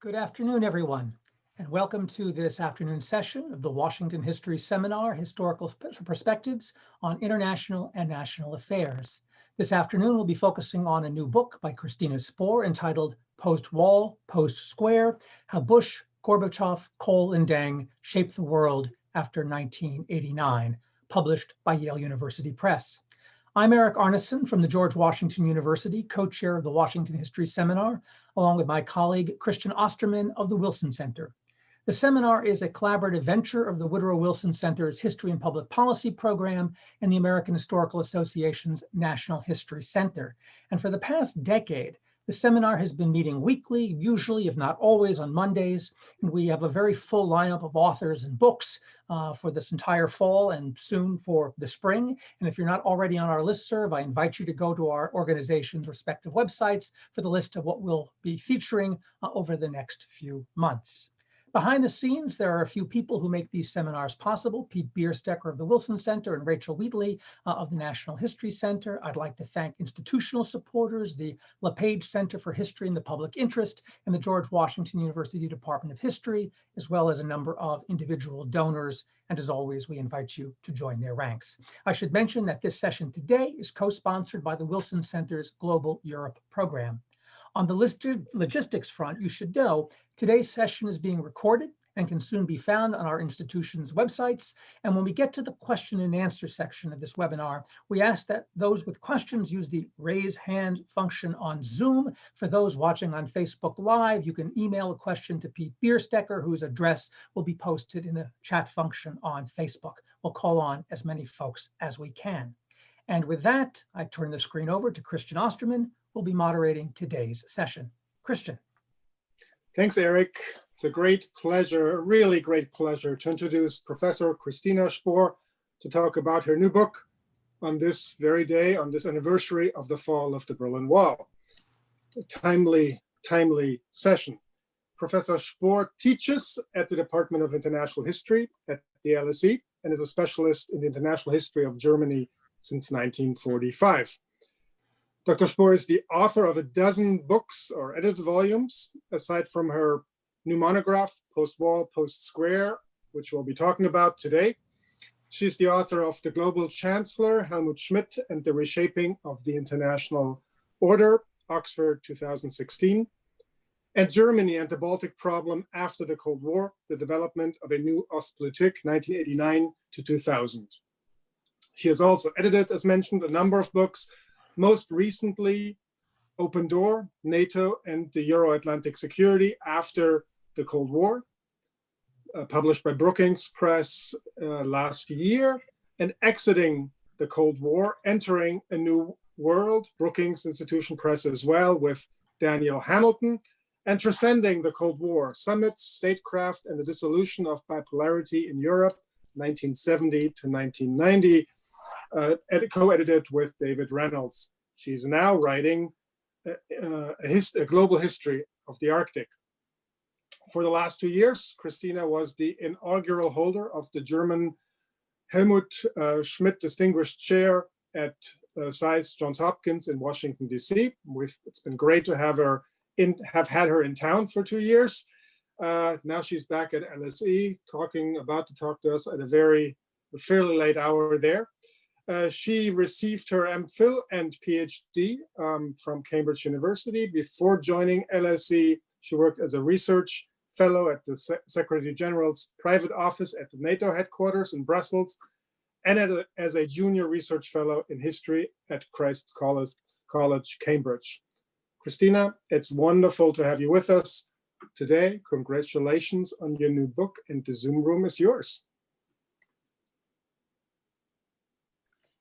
Good afternoon, everyone, and welcome to this afternoon session of the Washington History Seminar, Historical Perspectives on International and National Affairs. This afternoon, we'll be focusing on a new book by Kristina Spohr entitled Post-Wall, Post-Square, How Bush, Gorbachev, Kohl, and Deng Shaped the World After 1989, published by Yale University Press. I'm Eric Arneson from the George Washington University, co-chair of the Washington History Seminar, along with my colleague Christian Osterman of the Wilson Center. The seminar is a collaborative venture of the Woodrow Wilson Center's History and Public Policy program and the American Historical Association's National History Center. And for the past decade, the seminar has been meeting weekly, usually, if not always, on Mondays. And we have a very full lineup of authors and books for this entire fall and soon for the spring. And if you're not already on our listserv, I invite you to go to our organization's respective websites for the list of what we'll be featuring over the next few months. Behind the scenes, there are a few people who make these seminars possible: Pete Bierstecker of the Wilson Center and Rachel Wheatley of the National History Center. I'd like to thank institutional supporters, the LePage Center for History and the Public Interest, and the George Washington University Department of History, as well as a number of individual donors. And as always, we invite you to join their ranks. I should mention that this session today is co-sponsored by the Wilson Center's Global Europe program. On the logistics front, you should know today's session is being recorded and can soon be found on our institution's websites. And when we get to the question and answer section of this webinar, we ask that those with questions use the raise hand function on Zoom. For those watching on Facebook Live, you can email a question to Pete Bierstecker, whose address will be posted in the chat function on Facebook. We'll call on as many folks as we can. And with that, I turn the screen over to Christian Osterman, who will be moderating today's session. Christian. Thanks, Eric. It's a great pleasure, a really great pleasure to introduce Professor Kristina Spohr to talk about her new book on this very day, on this anniversary of the fall of the Berlin Wall. A timely session. Professor Spohr teaches at the Department of International History at the LSE and is a specialist in the international history of Germany since 1945. Dr. Spohr is the author of a dozen books or edited volumes, aside from her new monograph, Post-Wall, Post-Square, which we'll be talking about today. She's the author of The Global Chancellor, Helmut Schmidt, and the Reshaping of the International Order, Oxford 2016, and Germany and the Baltic Problem After the Cold War, the Development of a New Ostpolitik, 1989 to 2000. She has also edited, as mentioned, a number of books, most recently, Open Door, NATO and the Euro-Atlantic Security After the Cold War, published by Brookings Press last year, and Exiting the Cold War, Entering a New World, Brookings Institution Press as well, with Daniel Hamilton, and Transcending the Cold War, Summits, Statecraft, and the Dissolution of Bipolarity in Europe, 1970 to 1990. Co-edited with David Reynolds. She's now writing a global history of the Arctic. For the last 2 years, Kristina was the inaugural holder of the German Helmut Schmidt Distinguished Chair at Johns Hopkins in Washington, D.C. It's been great to have had her in town for 2 years. Now she's back at LSE, about to talk to us at a fairly late hour there. She received her MPhil and PhD from Cambridge University. Before joining LSE, she worked as a research fellow at the Secretary General's private office at the NATO headquarters in Brussels, and as a junior research fellow in history at Christ's College, Cambridge. Kristina, it's wonderful to have you with us today. Congratulations on your new book, and the Zoom room is yours.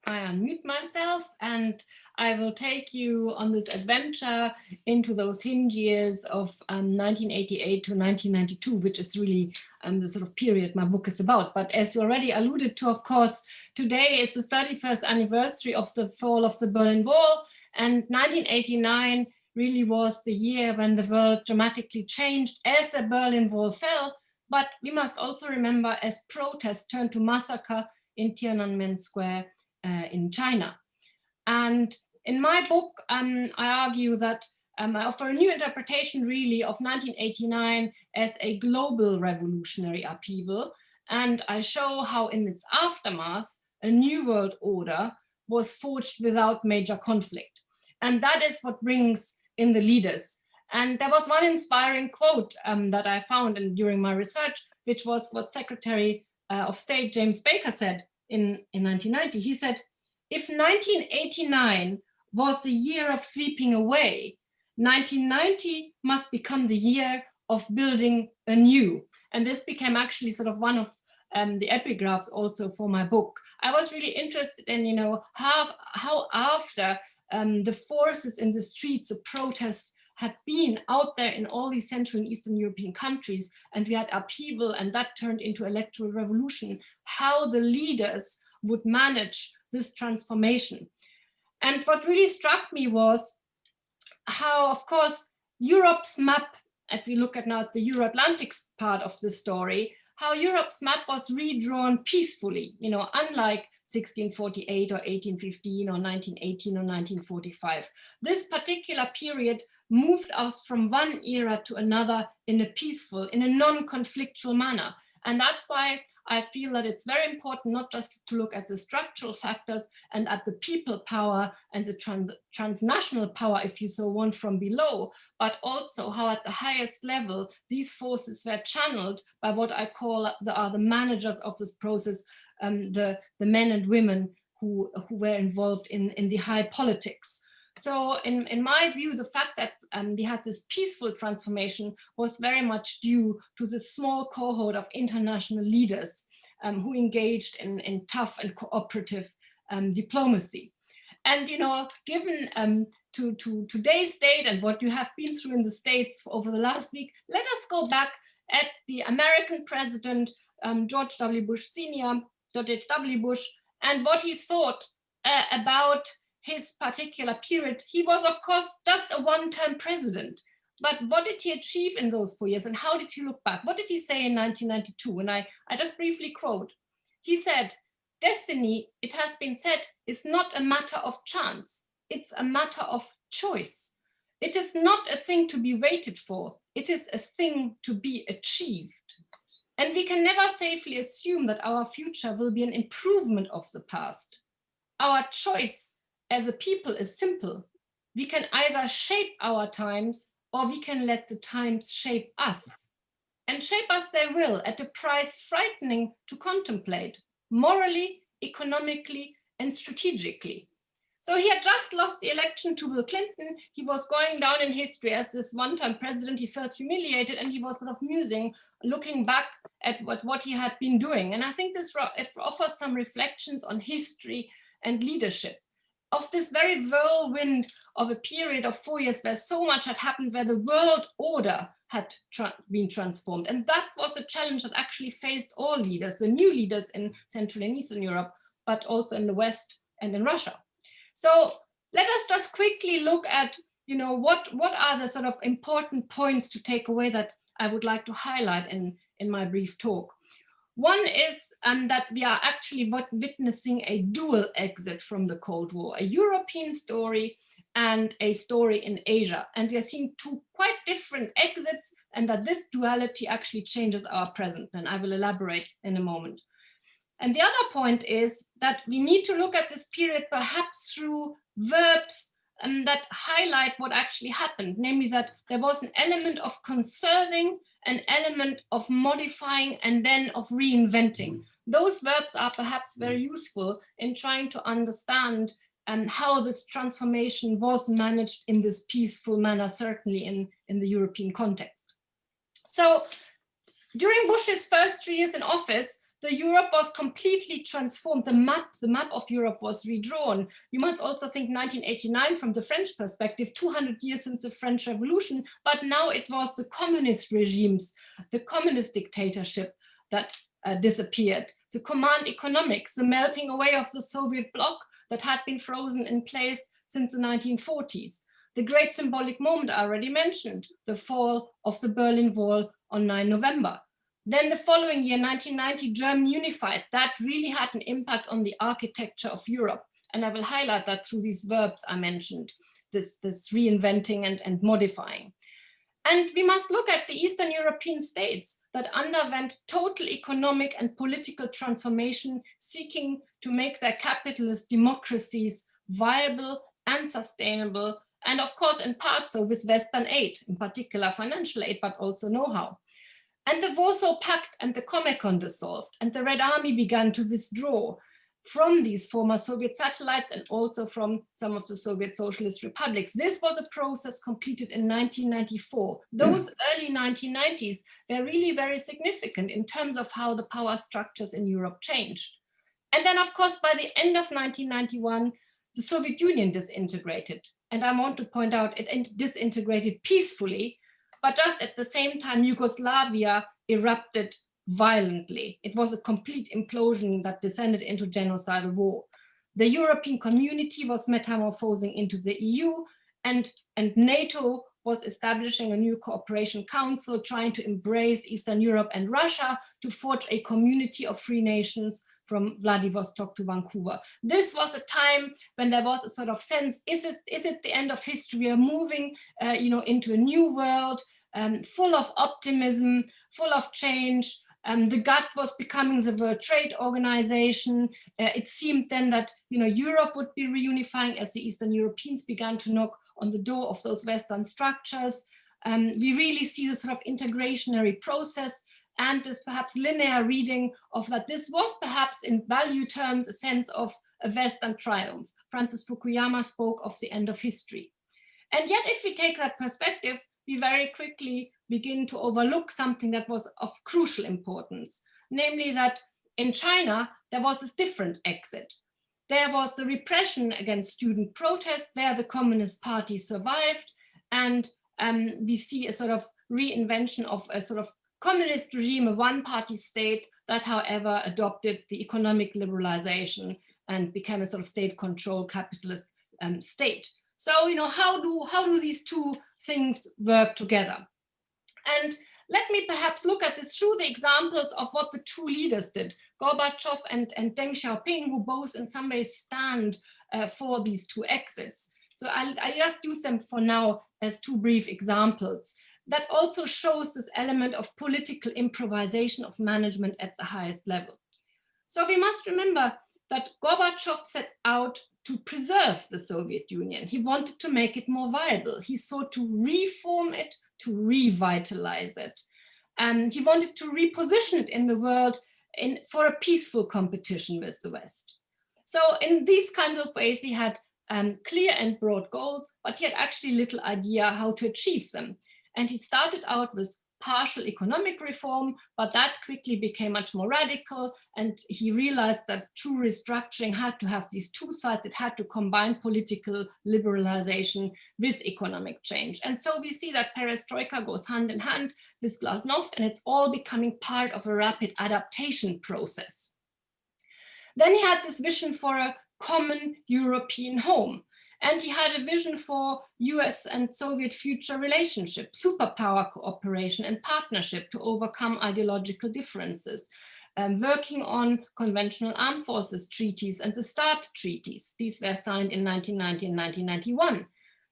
I unmute myself and I will take you on this adventure into those hinge years of 1988 to 1992, which is really the sort of period my book is about. But as you already alluded to, of course, today is the 31st anniversary of the fall of the Berlin Wall, and 1989 really was the year when the world dramatically changed as the Berlin Wall fell. But we must also remember as protests turned to massacre in Tiananmen Square in China. And in my book, I argue that I offer a new interpretation really of 1989 as a global revolutionary upheaval. And I show how in its aftermath, a new world order was forged without major conflict. And that is what brings in the leaders. And there was one inspiring quote that I found during my research, which was what Secretary of State James Baker said in 1990. He said, if 1989 was the year of sweeping away, 1990 must become the year of building anew. And this became actually sort of one of the epigraphs also for my book. I was really interested in, you know, how after the forces in the streets of protest had been out there in all these Central and Eastern European countries, and we had upheaval, and that turned into electoral revolution, how the leaders would manage this transformation. And what really struck me was how, of course, Europe's map, if we look at now the Euro-Atlantic part of the story, how Europe's map was redrawn peacefully, you know, unlike 1648 or 1815 or 1918 or 1945. This particular period moved us from one era to another in a peaceful, in a non-conflictual manner. And that's why I feel that it's very important not just to look at the structural factors and at the people power and the transnational power, if you so want, from below, but also how at the highest level, these forces were channeled by what I call the managers of this process, the men and women who were involved in the high politics. So in my view, the fact that we had this peaceful transformation was very much due to the small cohort of international leaders who engaged in tough and cooperative diplomacy. And, you know, given to today's date and what you have been through in the States over the last week, let us go back at the American president, George W. Bush Sr., George H.W. Bush, and what he thought about his particular period. He was, of course, just a one-term president. But what did he achieve in those 4 years, and how did he look back? What did he say in 1992? And I just briefly quote. He said, "Destiny, it has been said, is not a matter of chance. It's a matter of choice. It is not a thing to be waited for. It is a thing to be achieved. And we can never safely assume that our future will be an improvement of the past. Our choice as a people is simple. We can either shape our times or we can let the times shape us. And shape us they will at a price frightening to contemplate, morally, economically, and strategically." So he had just lost the election to Bill Clinton. He was going down in history as this one-time president. He felt humiliated, and he was sort of musing, looking back at what he had been doing. And I think this offers some reflections on history and leadership, of this very whirlwind of a period of 4 years where so much had happened, where the world order had been transformed. And that was a challenge that actually faced all leaders, the new leaders in Central and Eastern Europe, but also in the West and in Russia. So let us just quickly look at, you know, what are the sort of important points to take away that I would like to highlight in my brief talk. One is that we are actually witnessing a dual exit from the Cold War, a European story and a story in Asia. And we are seeing two quite different exits, and that this duality actually changes our present. And I will elaborate in a moment. And the other point is that we need to look at this period perhaps through verbs that highlight what actually happened, namely that there was an element of conserving, an element of modifying, and then of reinventing. Those verbs are perhaps very useful in trying to understand how this transformation was managed in this peaceful manner, certainly in the European context. So during Bush's first 3 years in office, the Europe was completely transformed. The map of Europe was redrawn. You must also think 1989 from the French perspective, 200 years since the French Revolution, but now it was the communist regimes, the communist dictatorship that disappeared, the command economics, the melting away of the Soviet bloc that had been frozen in place since the 1940s. The great symbolic moment I already mentioned, the fall of the Berlin Wall on 9 November. Then the following year, 1990, Germany unified. That really had an impact on the architecture of Europe. And I will highlight that through these verbs I mentioned. this reinventing and modifying. And we must look at the Eastern European states that underwent total economic and political transformation, seeking to make their capitalist democracies viable and sustainable, and of course in part so with Western aid, in particular financial aid, but also know-how. And the Warsaw Pact and the Comecon dissolved, and the Red Army began to withdraw from these former Soviet satellites and also from some of the Soviet socialist republics. This was a process completed in 1994. Those early 1990s were really very significant in terms of how the power structures in Europe changed. And then, of course, by the end of 1991, the Soviet Union disintegrated. And I want to point out it disintegrated peacefully, but just at the same time, Yugoslavia erupted violently. It was a complete implosion that descended into genocidal war. The European community was metamorphosing into the EU, and NATO was establishing a new cooperation council, trying to embrace Eastern Europe and Russia to forge a community of free nations from Vladivostok to Vancouver. This was a time when there was a sort of sense, is it the end of history? We are moving into a new world, full of optimism, full of change. The GATT was becoming the World Trade Organization. It seemed then that Europe would be reunifying as the Eastern Europeans began to knock on the door of those Western structures. We really see this sort of integrationary process and this perhaps linear reading of that this was perhaps in value terms a sense of a Western triumph. Francis Fukuyama spoke of the end of history. And yet if we take that perspective, we very quickly begin to overlook something that was of crucial importance, namely that in China, there was this different exit. There was the repression against student protests. There the Communist Party survived, and we see a sort of reinvention of a sort of communist regime, a one-party state that, however, adopted the economic liberalization and became a sort of state-controlled capitalist state. So, how do these two things work together? And let me perhaps look at this through the examples of what the two leaders did, Gorbachev and Deng Xiaoping, who both in some ways stand for these two exits. So I just use them for now as two brief examples. That also shows this element of political improvisation of management at the highest level. So we must remember that Gorbachev set out to preserve the Soviet Union. He wanted to make it more viable. He sought to reform it, to revitalize it. He wanted to reposition it in the world for a peaceful competition with the West. So in these kinds of ways, he had clear and broad goals, but he had actually little idea how to achieve them. And he started out with partial economic reform, but that quickly became much more radical. And he realized that true restructuring had to have these two sides. It had to combine political liberalization with economic change. And so we see that perestroika goes hand in hand with glasnost, and it's all becoming part of a rapid adaptation process. Then he had this vision for a common European home. And he had a vision for US and Soviet future relationship, superpower cooperation and partnership to overcome ideological differences, working on conventional armed forces treaties and the START treaties. These were signed in 1990 and 1991.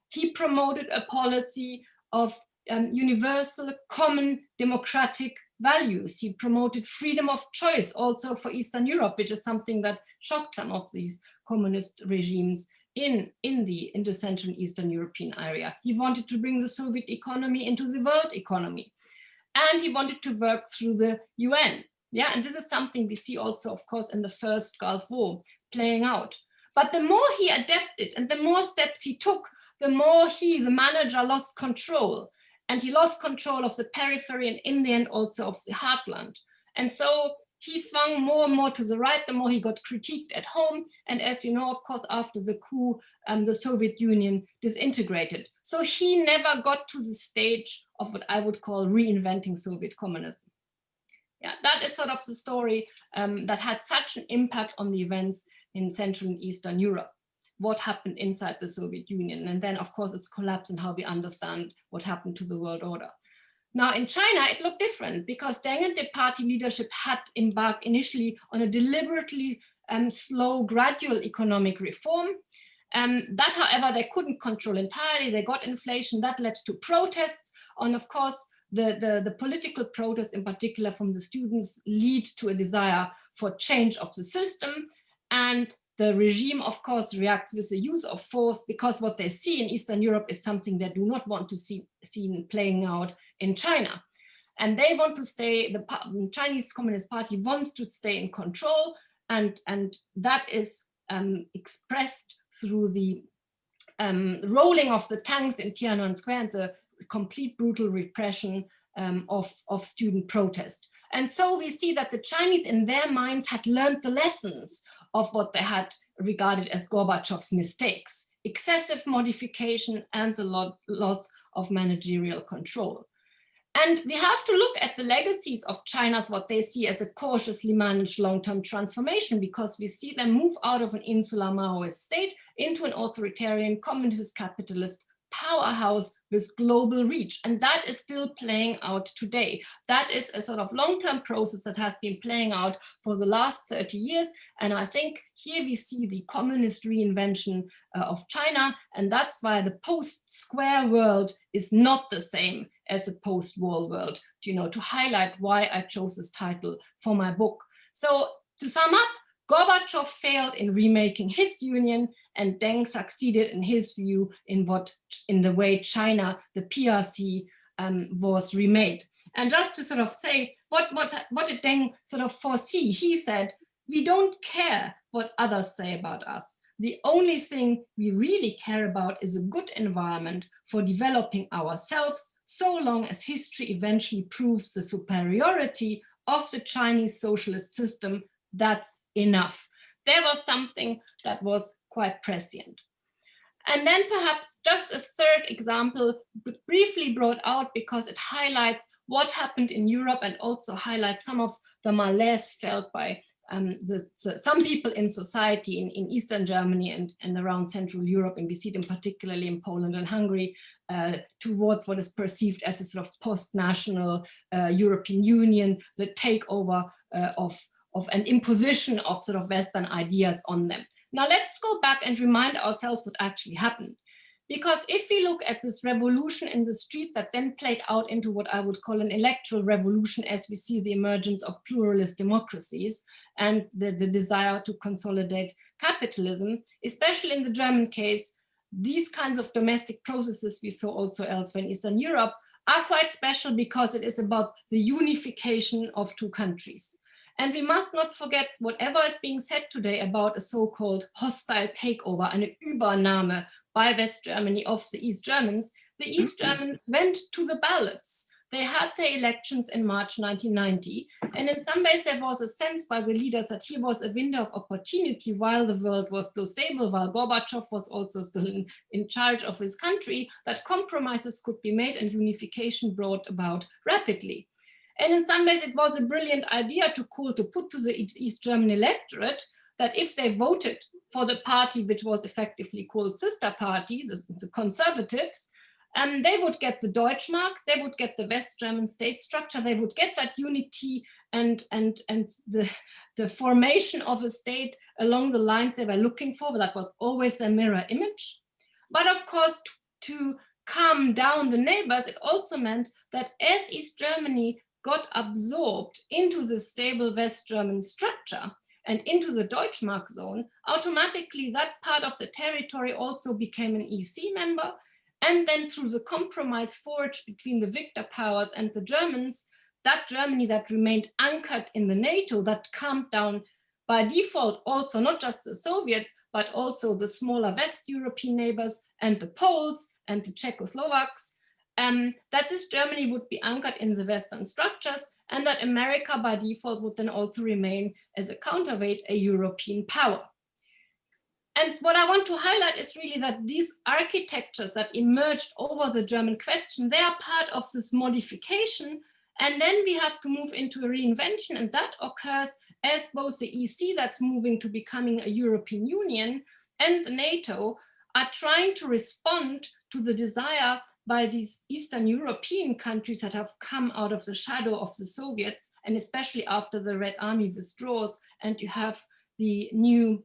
He promoted a policy of universal, common democratic values. He promoted freedom of choice also for Eastern Europe, which is something that shocked some of these communist regimes in the Central and Eastern European area. He wanted to bring the Soviet economy into the world economy. And he wanted to work through the UN. Yeah, and this is something we see also, of course, in the first Gulf War playing out. But the more he adapted and the more steps he took, the more he, the manager, lost control. And he lost control of the periphery and in the end also of the heartland. And so he swung more and more to the right, the more he got critiqued at home. And as you know, of course, after the coup, the Soviet Union disintegrated. So he never got to the stage of what I would call reinventing Soviet communism. Yeah, that is sort of the story that had such an impact on the events in Central and Eastern Europe. What happened inside the Soviet Union. And then, of course, its collapse and how we understand what happened to the world order. Now, in China, it looked different because Deng and the party leadership had embarked initially on a deliberately slow, gradual economic reform. That, however, they couldn't control entirely. They got inflation. That led to protests. And of course, the political protests, in particular from the students, lead to a desire for change of the system. And the regime, of course, reacts with the use of force, because what they see in Eastern Europe is something they do not want to see playing out in China. And they want to stay, the Chinese Communist Party wants to stay in control, and that is expressed through the rolling of the tanks in Tiananmen Square and the complete brutal repression of student protest. And so we see that the Chinese in their minds had learned the lessons of what they had regarded as Gorbachev's mistakes, excessive modification and the loss of managerial control. And we have to look at the legacies of China's, what they see as a cautiously managed long-term transformation, because we see them move out of an insular Maoist state into an authoritarian communist capitalist powerhouse with global reach. And that is still playing out today. That is a sort of long-term process that has been playing out for the last 30 years. And I think here we see the communist reinvention of China. And that's why the post-square world is not the same as the post-wall world, to highlight why I chose this title for my book. So to sum up, Gorbachev failed in remaking his union, and Deng succeeded in his view in the way China, the PRC, was remade. And just to sort of say, what did Deng sort of foresee? He said, we don't care what others say about us. The only thing we really care about is a good environment for developing ourselves, so long as history eventually proves the superiority of the Chinese socialist system. That's enough. There was something that was quite prescient. And then perhaps just a third example, briefly brought out because it highlights what happened in Europe and also highlights some of the malaise felt by some people in society in Eastern Germany and around Central Europe, and we see it particularly in Poland and Hungary, towards what is perceived as a sort of post-national European Union, the takeover of an imposition of sort of Western ideas on them. Now let's go back and remind ourselves what actually happened. Because if we look at this revolution in the street that then played out into what I would call an electoral revolution, as we see the emergence of pluralist democracies and the desire to consolidate capitalism, especially in the German case, these kinds of domestic processes we saw also elsewhere in Eastern Europe are quite special because it is about the unification of two countries. And we must not forget whatever is being said today about a so-called hostile takeover, an Übernahme by West Germany of the East Germans. The East Germans went to the ballots. They had their elections in March 1990. And in some ways there was a sense by the leaders that here was a window of opportunity while the world was still stable, while Gorbachev was also still in charge of his country, that compromises could be made and unification brought about rapidly. And in some ways, it was a brilliant idea to put to the East German electorate that if they voted for the party which was effectively called sister party, the conservatives, they would get the Deutschmarks, they would get the West German state structure, they would get that unity and the formation of a state along the lines they were looking for. That was always a mirror image. But of course, to calm down the neighbors, it also meant that as East Germany got absorbed into the stable West German structure and into the Deutschmark zone, automatically that part of the territory also became an EC member. And then through the compromise forged between the victor powers and the Germans, that Germany that remained anchored in the NATO, that calmed down by default also not just the Soviets, but also the smaller West European neighbors and the Poles and the Czechoslovaks, that this Germany would be anchored in the Western structures, and that America by default would then also remain as a counterweight, a European power. And what I want to highlight is really that these architectures that emerged over the German question, they are part of this modification. And then we have to move into a reinvention, and that occurs as both the EC that's moving to becoming a European Union and the NATO are trying to respond to the desire by these Eastern European countries that have come out of the shadow of the Soviets, and especially after the Red Army withdraws, and you have the new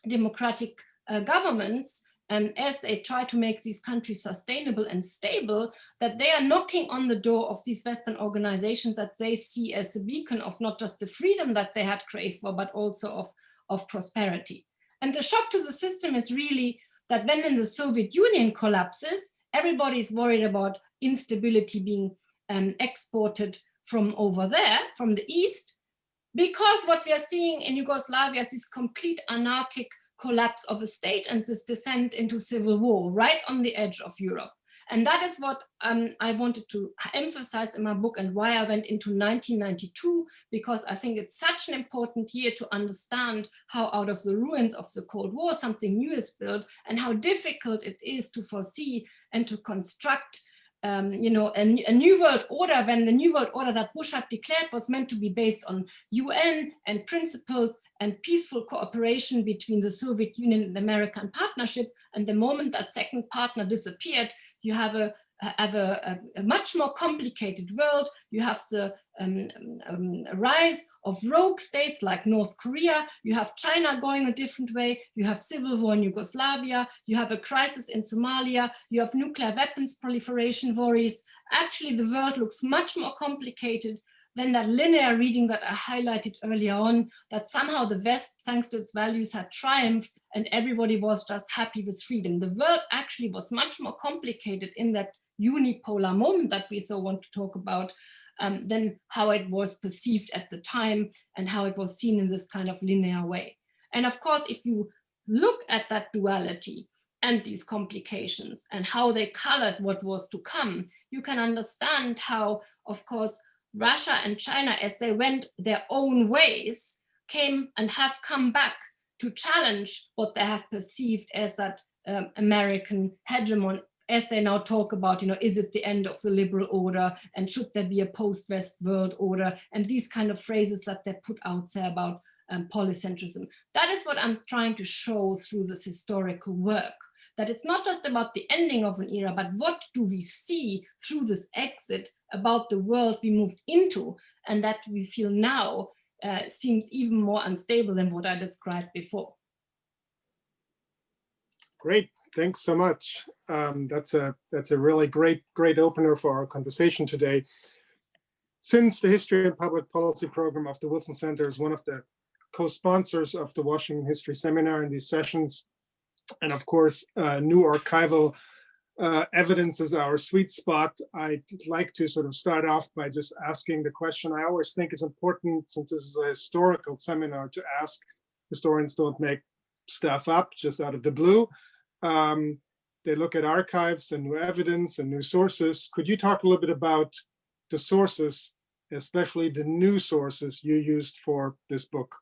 democratic governments as they try to make these countries sustainable and stable, that they are knocking on the door of these Western organizations that they see as a beacon of not just the freedom that they had craved for, but also of prosperity. And the shock to the system is really that when the Soviet Union collapses, everybody is worried about instability being exported from over there, from the East, because what we are seeing in Yugoslavia is this complete anarchic collapse of a state and this descent into civil war right on the edge of Europe. And that is what I wanted to emphasize in my book, and why I went into 1992, because I think it's such an important year to understand how out of the ruins of the Cold War something new is built, and how difficult it is to foresee and to construct a new world order, when the new world order that Bush had declared was meant to be based on UN and principles and peaceful cooperation between the Soviet Union and the American partnership. And the moment that second partner disappeared, you have a much more complicated world. You have the rise of rogue states like North Korea. You have China going a different way. You have civil war in Yugoslavia. You have a crisis in Somalia. You have nuclear weapons proliferation worries. Actually, the world looks much more complicated than that linear reading that I highlighted earlier on, that somehow the West, thanks to its values, had triumphed and everybody was just happy with freedom. The world actually was much more complicated in that unipolar moment that we so want to talk about, than how it was perceived at the time and how it was seen in this kind of linear way. And of course, if you look at that duality and these complications and how they colored what was to come, you can understand how, of course, Russia and China, as they went their own ways, came and have come back to challenge what they have perceived as that American hegemon, as they now talk about, is it the end of the liberal order, and should there be a post-West world order, and these kind of phrases that they put out there about polycentrism. That is what I'm trying to show through this historical work, that it's not just about the ending of an era, but what do we see through this exit about the world we moved into, and that we feel now seems even more unstable than what I described before. Great, thanks so much. That's a really great opener for our conversation today. Since the History and Public Policy program of the Wilson Center is one of the co-sponsors of the Washington History Seminar in these sessions, and of course, new archival evidence is our sweet spot, I'd like to sort of start off by just asking the question I always think is important, since this is a historical seminar, to ask. Historians don't make stuff up just out of the blue. They look at archives and new evidence and new sources. Could you talk a little bit about the sources, especially the new sources you used for this book?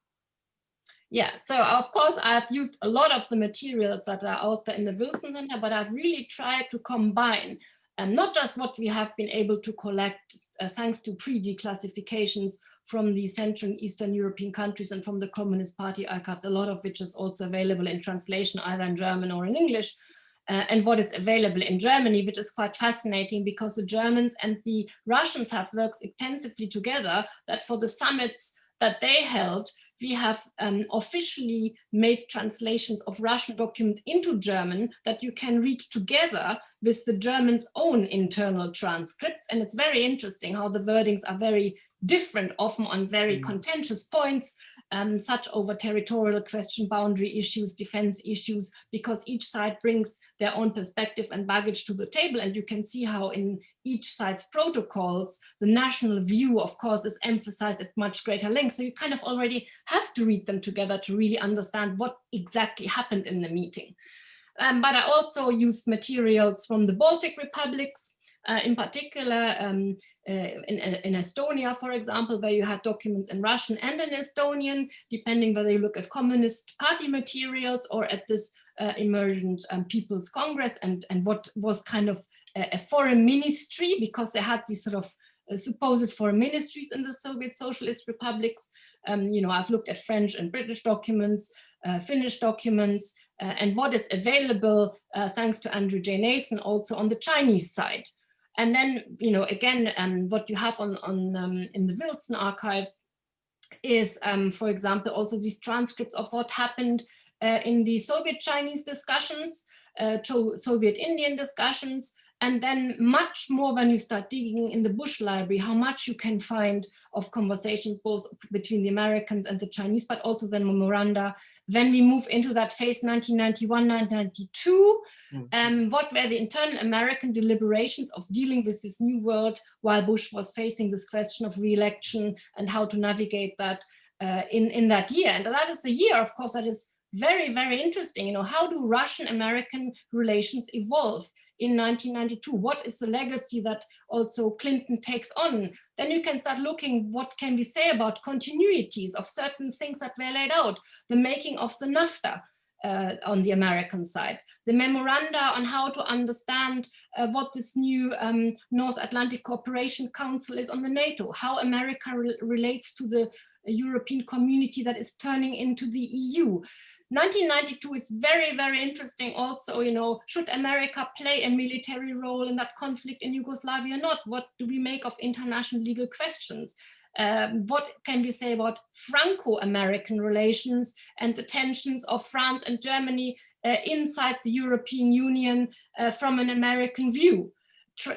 Yeah, so of course I've used a lot of the materials that are out there in the Wilson Center, but I've really tried to combine not just what we have been able to collect thanks to pre-declassifications from the Central and Eastern European countries and from the Communist Party archives, a lot of which is also available in translation either in German or in English, and what is available in Germany, which is quite fascinating because the Germans and the Russians have worked extensively together, that for the summits that they held, we have officially made translations of Russian documents into German that you can read together with the Germans' own internal transcripts. And it's very interesting how the wordings are very different, often on very contentious points, such over territorial question, boundary issues, defense issues, because each side brings their own perspective and baggage to the table. And you can see how in each side's protocols, the national view, of course, is emphasized at much greater length. So you kind of already have to read them together to really understand what exactly happened in the meeting. But I also used materials from the Baltic republics, in particular in Estonia, for example, where you had documents in Russian and in Estonian, depending whether you look at Communist Party materials or at this emergent People's Congress, and what was kind of a foreign ministry, because they had these sort of supposed foreign ministries in the Soviet Socialist republics. I've looked at French and British documents, Finnish documents, and what is available, thanks to Andrew J. Nason, also on the Chinese side. And then, again, what you have in the Wilson archives is, for example, also these transcripts of what happened in the Soviet-Chinese discussions, Soviet-Indian discussions, and then much more when you start digging in the Bush library, how much you can find of conversations both between the Americans and the Chinese, but also then memoranda. When we move into that phase 1991, 1992, what were the internal American deliberations of dealing with this new world while Bush was facing this question of re-election and how to navigate that in that year. And that is a year, of course, that is very, very interesting. You know, how do Russian-American relations evolve in 1992? What is the legacy that also Clinton takes on? Then you can start looking, what can we say about continuities of certain things that were laid out? The making of the NAFTA on the American side, the memoranda on how to understand what this new North Atlantic Cooperation Council is on the NATO, how America relates to the European community that is turning into the EU. 1992 is very, very interesting also, you know, should America play a military role in that conflict in Yugoslavia or not? What do we make of international legal questions? What can we say about Franco-American relations and the tensions of France and Germany inside the European Union from an American view?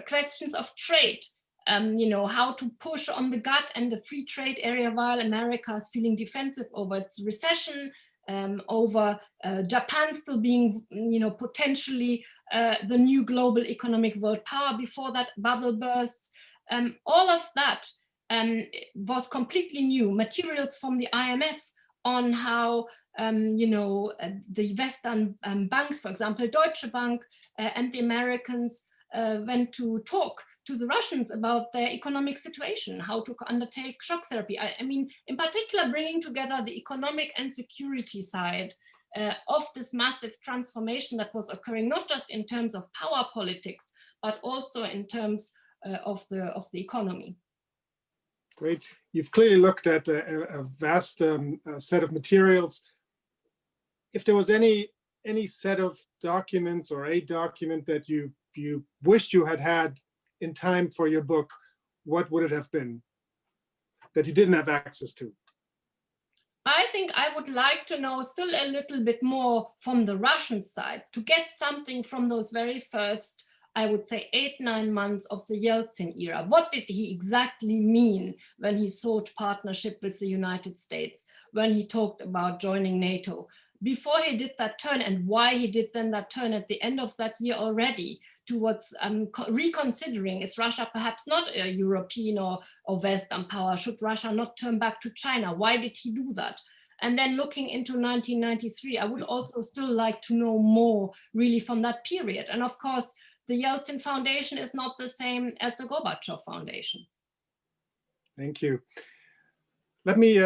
Questions of trade, you know, how to push on the GATT and the free trade area while America is feeling defensive over its recession, over Japan still being, you know, potentially the new global economic world power before that bubble bursts. All of that was completely new. Materials from the IMF on how, you know, the Western banks, for example, Deutsche Bank and the Americans went to talk to the Russians about their economic situation, how to undertake shock therapy. I mean, in particular, bringing together the economic and security side of this massive transformation that was occurring, not just in terms of power politics, but also in terms of the economy. Great. You've clearly looked at a vast set of materials. If there was any set of documents or a document that you wished you had in time for your book, what would it have been that you didn't have access to? I think I would like to know still a little bit more from the Russian side, to get something from those very first, I would say 8-9 months of the Yeltsin era. What did he exactly mean when he sought partnership with the United States, when he talked about joining NATO? Before he did that turn, and why he did then that turn at the end of that year already towards reconsidering, is Russia perhaps not a European or Western power? Should Russia not turn back to China? Why did he do that? And then looking into 1993, I would also still like to know more really from that period. And of course, the Yeltsin Foundation is not the same as the Gorbachev Foundation. Thank you. Let me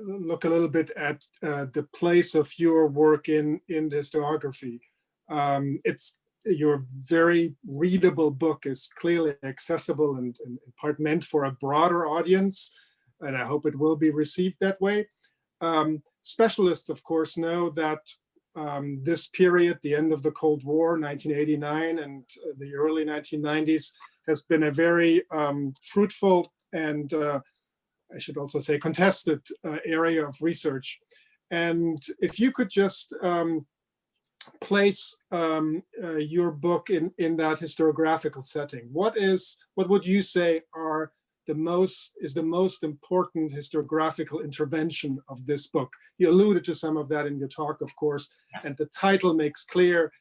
look a little bit at the place of your work in the historiography. It's your very readable book is clearly accessible and in part meant for a broader audience, and I hope it will be received that way. Specialists, of course, know that this period, the end of the Cold War, 1989, and the early 1990s, has been a very fruitful and I should also say contested area of research. And if you could just place your book in that historiographical setting, what would you say are the most important historiographical intervention of this book? You alluded to some of that in your talk, of course, and the title makes clear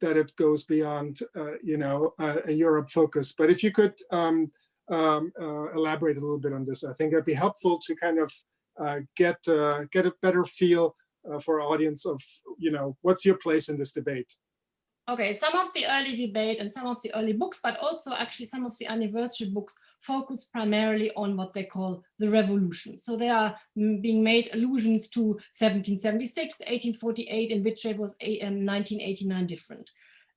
that it goes beyond a Europe focus. But if you could elaborate a little bit on this, I think it'd be helpful to kind of get a better feel for our audience of, what's your place in this debate? Okay, some of the early debate and some of the early books, but also actually some of the anniversary books focus primarily on what they call the revolutions. So they are being made allusions to 1776, 1848, in which it was 1989 different.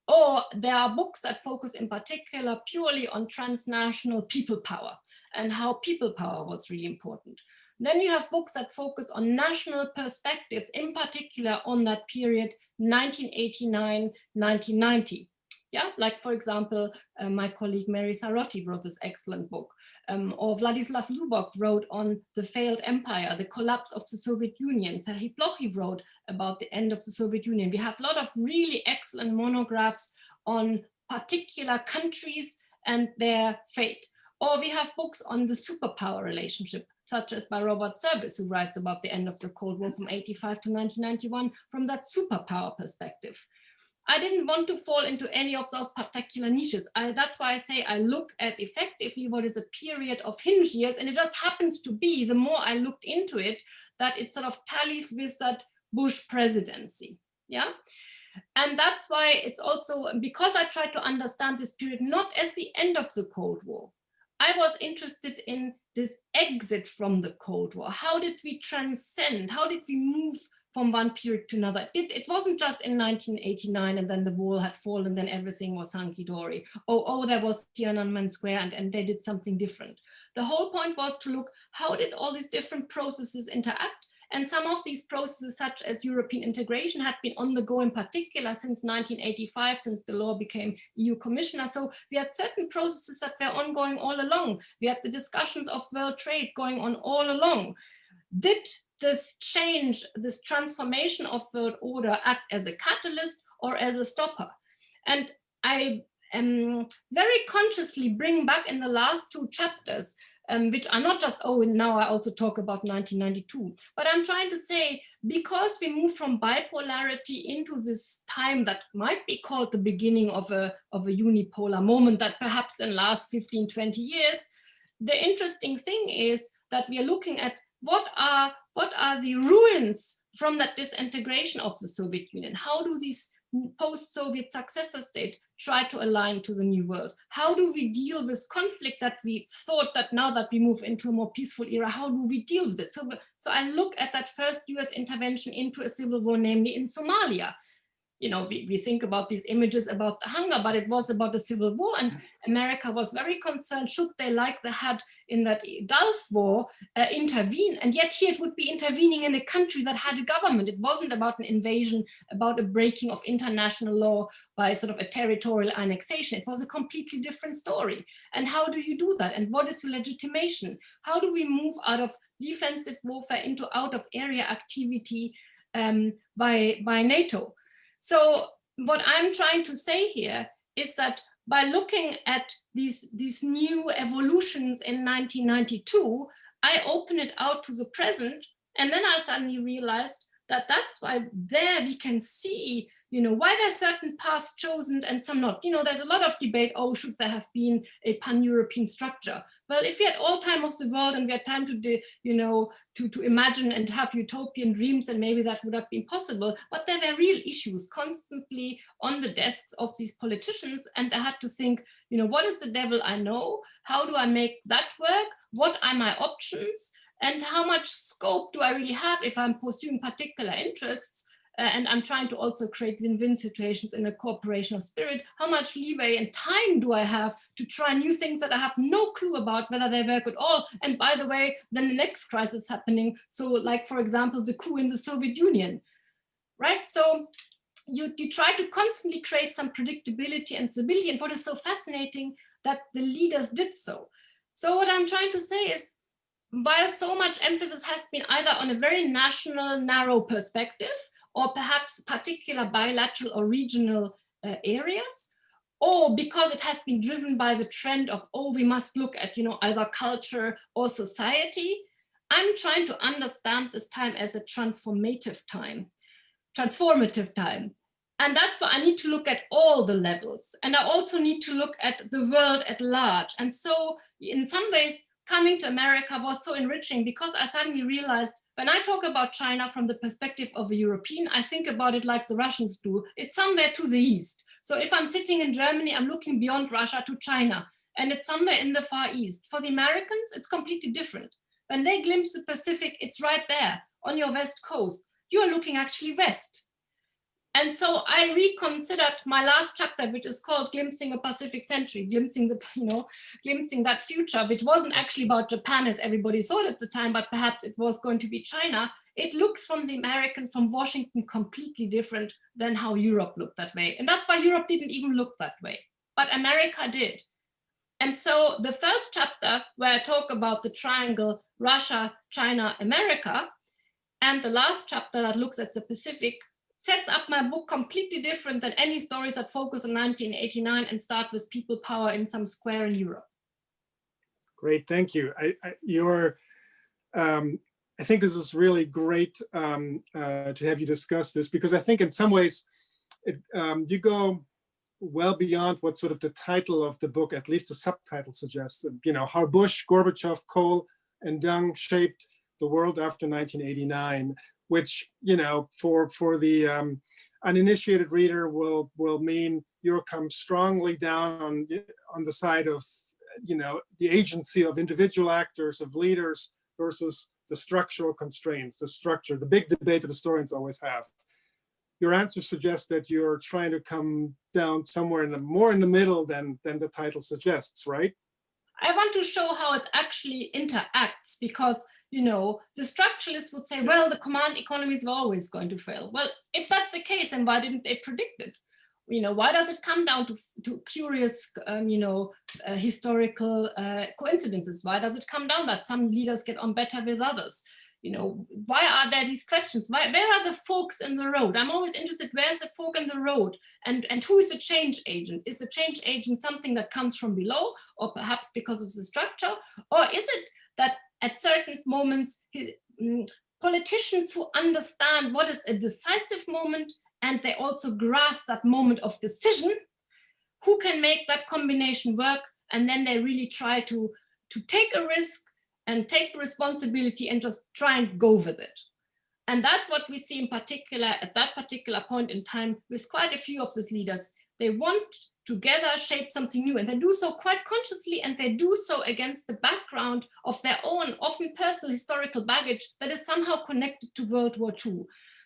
Or there are books that focus in particular purely on transnational people power and how people power was really important. Then you have books that focus on national perspectives, in particular on that period 1989, 1990. Yeah, like for example, my colleague Mary Sarotti wrote this excellent book, or Vladislav Zubok wrote on the failed empire, the collapse of the Soviet Union. Serhii Plokhy wrote about the end of the Soviet Union. We have a lot of really excellent monographs on particular countries and their fate. Or we have books on the superpower relationship, such as by Robert Service, who writes about the end of the Cold War from 85 to 1991 from that superpower perspective. I didn't want to fall into any of those particular niches. That's why I say I look at effectively what is a period of hinge years, and it just happens to be, the more I looked into it, that it sort of tallies with that Bush presidency, yeah? And that's why it's also, because I tried to understand this period not as the end of the Cold War, I was interested in this exit from the Cold War. How did we transcend? How did we move from one period to another? It wasn't just in 1989 and then the wall had fallen, then everything was hunky-dory. Oh, there was Tiananmen Square and they did something different. The whole point was to look, how did all these different processes interact? And some of these processes, such as European integration, had been on the go in particular since 1985, since Delors became EU commissioner. So we had certain processes that were ongoing all along. We had the discussions of world trade going on all along. Did this change, this transformation of world order act as a catalyst or as a stopper? And I very consciously bring back in the last two chapters, which are not just, oh, now I also talk about 1992, but I'm trying to say, because we move from bipolarity into this time that might be called the beginning of a unipolar moment that perhaps then lasts 15, 20 years, the interesting thing is that we are looking at what are the ruins from that disintegration of the Soviet Union? How do these post-Soviet successor states try to align to the new world? How do we deal with conflict that we thought that now that we move into a more peaceful era, how do we deal with it? So I look at that first US intervention into a civil war, namely in Somalia. You know, we think about these images about the hunger, but it was about the civil war, and America was very concerned, should they, like they had in that Gulf War, intervene? And yet here it would be intervening in a country that had a government. It wasn't about an invasion, about a breaking of international law by sort of a territorial annexation. It was a completely different story. And how do you do that? And what is the legitimation? How do we move out of defensive warfare into out of area activity by NATO? So what I'm trying to say here is that by looking at these new evolutions in 1992, I open it out to the present, and then I suddenly realized that that's why there we can see, you know, why were certain paths chosen and some not. You know, there's a lot of debate, oh, should there have been a pan-European structure? Well, if we had all time of the world and we had time to, you know, to imagine and have utopian dreams, and maybe that would have been possible, but there were real issues constantly on the desks of these politicians, and they had to think, you know, what is the devil I know? How do I make that work? What are my options? And how much scope do I really have if I'm pursuing particular interests? And I'm trying to also create win-win situations in a cooperational spirit. How much leeway and time do I have to try new things that I have no clue about whether they work at all? And by the way, then the next crisis happening. So like, for example, the coup in the Soviet Union, right? So you try to constantly create some predictability and stability. And what is so fascinating that the leaders did so. So what I'm trying to say is, while so much emphasis has been either on a very national, narrow perspective, or perhaps particular bilateral or regional areas, or because it has been driven by the trend of, oh, we must look at, you know, either culture or society, I'm trying to understand this time as a transformative time. And that's why I need to look at all the levels. And I also need to look at the world at large. And so in some ways, coming to America was so enriching, because I suddenly realized, when I talk about China from the perspective of a European, I think about it like the Russians do. It's somewhere to the east. So if I'm sitting in Germany, I'm looking beyond Russia to China, and it's somewhere in the Far East. For the Americans, it's completely different. When they glimpse the Pacific, it's right there on your west coast. You are looking actually west. And so I reconsidered my last chapter, which is called Glimpsing a Pacific Century, glimpsing that future, which wasn't actually about Japan as everybody thought at the time, but perhaps it was going to be China. it looks from the American, from Washington, completely different than how Europe looked that way. And that's why Europe didn't even look that way, but America did. And so the first chapter, where I talk about the triangle Russia, China, America, and the last chapter that looks at the Pacific, sets up my book completely different than any stories that focus on 1989 and start with people power in some square in Europe. Great, thank you. I think this is really great to have you discuss this, because I think in some ways you go well beyond what sort of the title of the book, at least the subtitle suggests, you know, how Bush, Gorbachev, Kohl, and Deng shaped the world after 1989, which, you know, for the uninitiated reader will mean you'll come strongly down on the side of, you know, the agency of individual actors, of leaders, versus the structural constraints, the structure, the big debate that historians always have. Your answer suggests that you're trying to come down somewhere more in the middle than the title suggests, right? I want to show how it actually interacts, because, you know, the structuralists would say, well, the command economies were always going to fail. Well, if that's the case, then why didn't they predict it? You know, why does it come down to curious, you know, historical coincidences? Why does it come down that some leaders get on better with others? You know, why are there these questions? Where are the forks in the road? I'm always interested, where's the fork in the road? And who is a change agent? Is a change agent something that comes from below, or perhaps because of the structure? Or is it that at certain moments, politicians who understand what is a decisive moment, and they also grasp that moment of decision, who can make that combination work, and then they really try to take a risk and take responsibility and just try and go with it. And that's what we see in particular at that particular point in time with quite a few of these leaders. They want together shape something new, and they do so quite consciously, and they do so against the background of their own, often personal historical baggage that is somehow connected to World War II.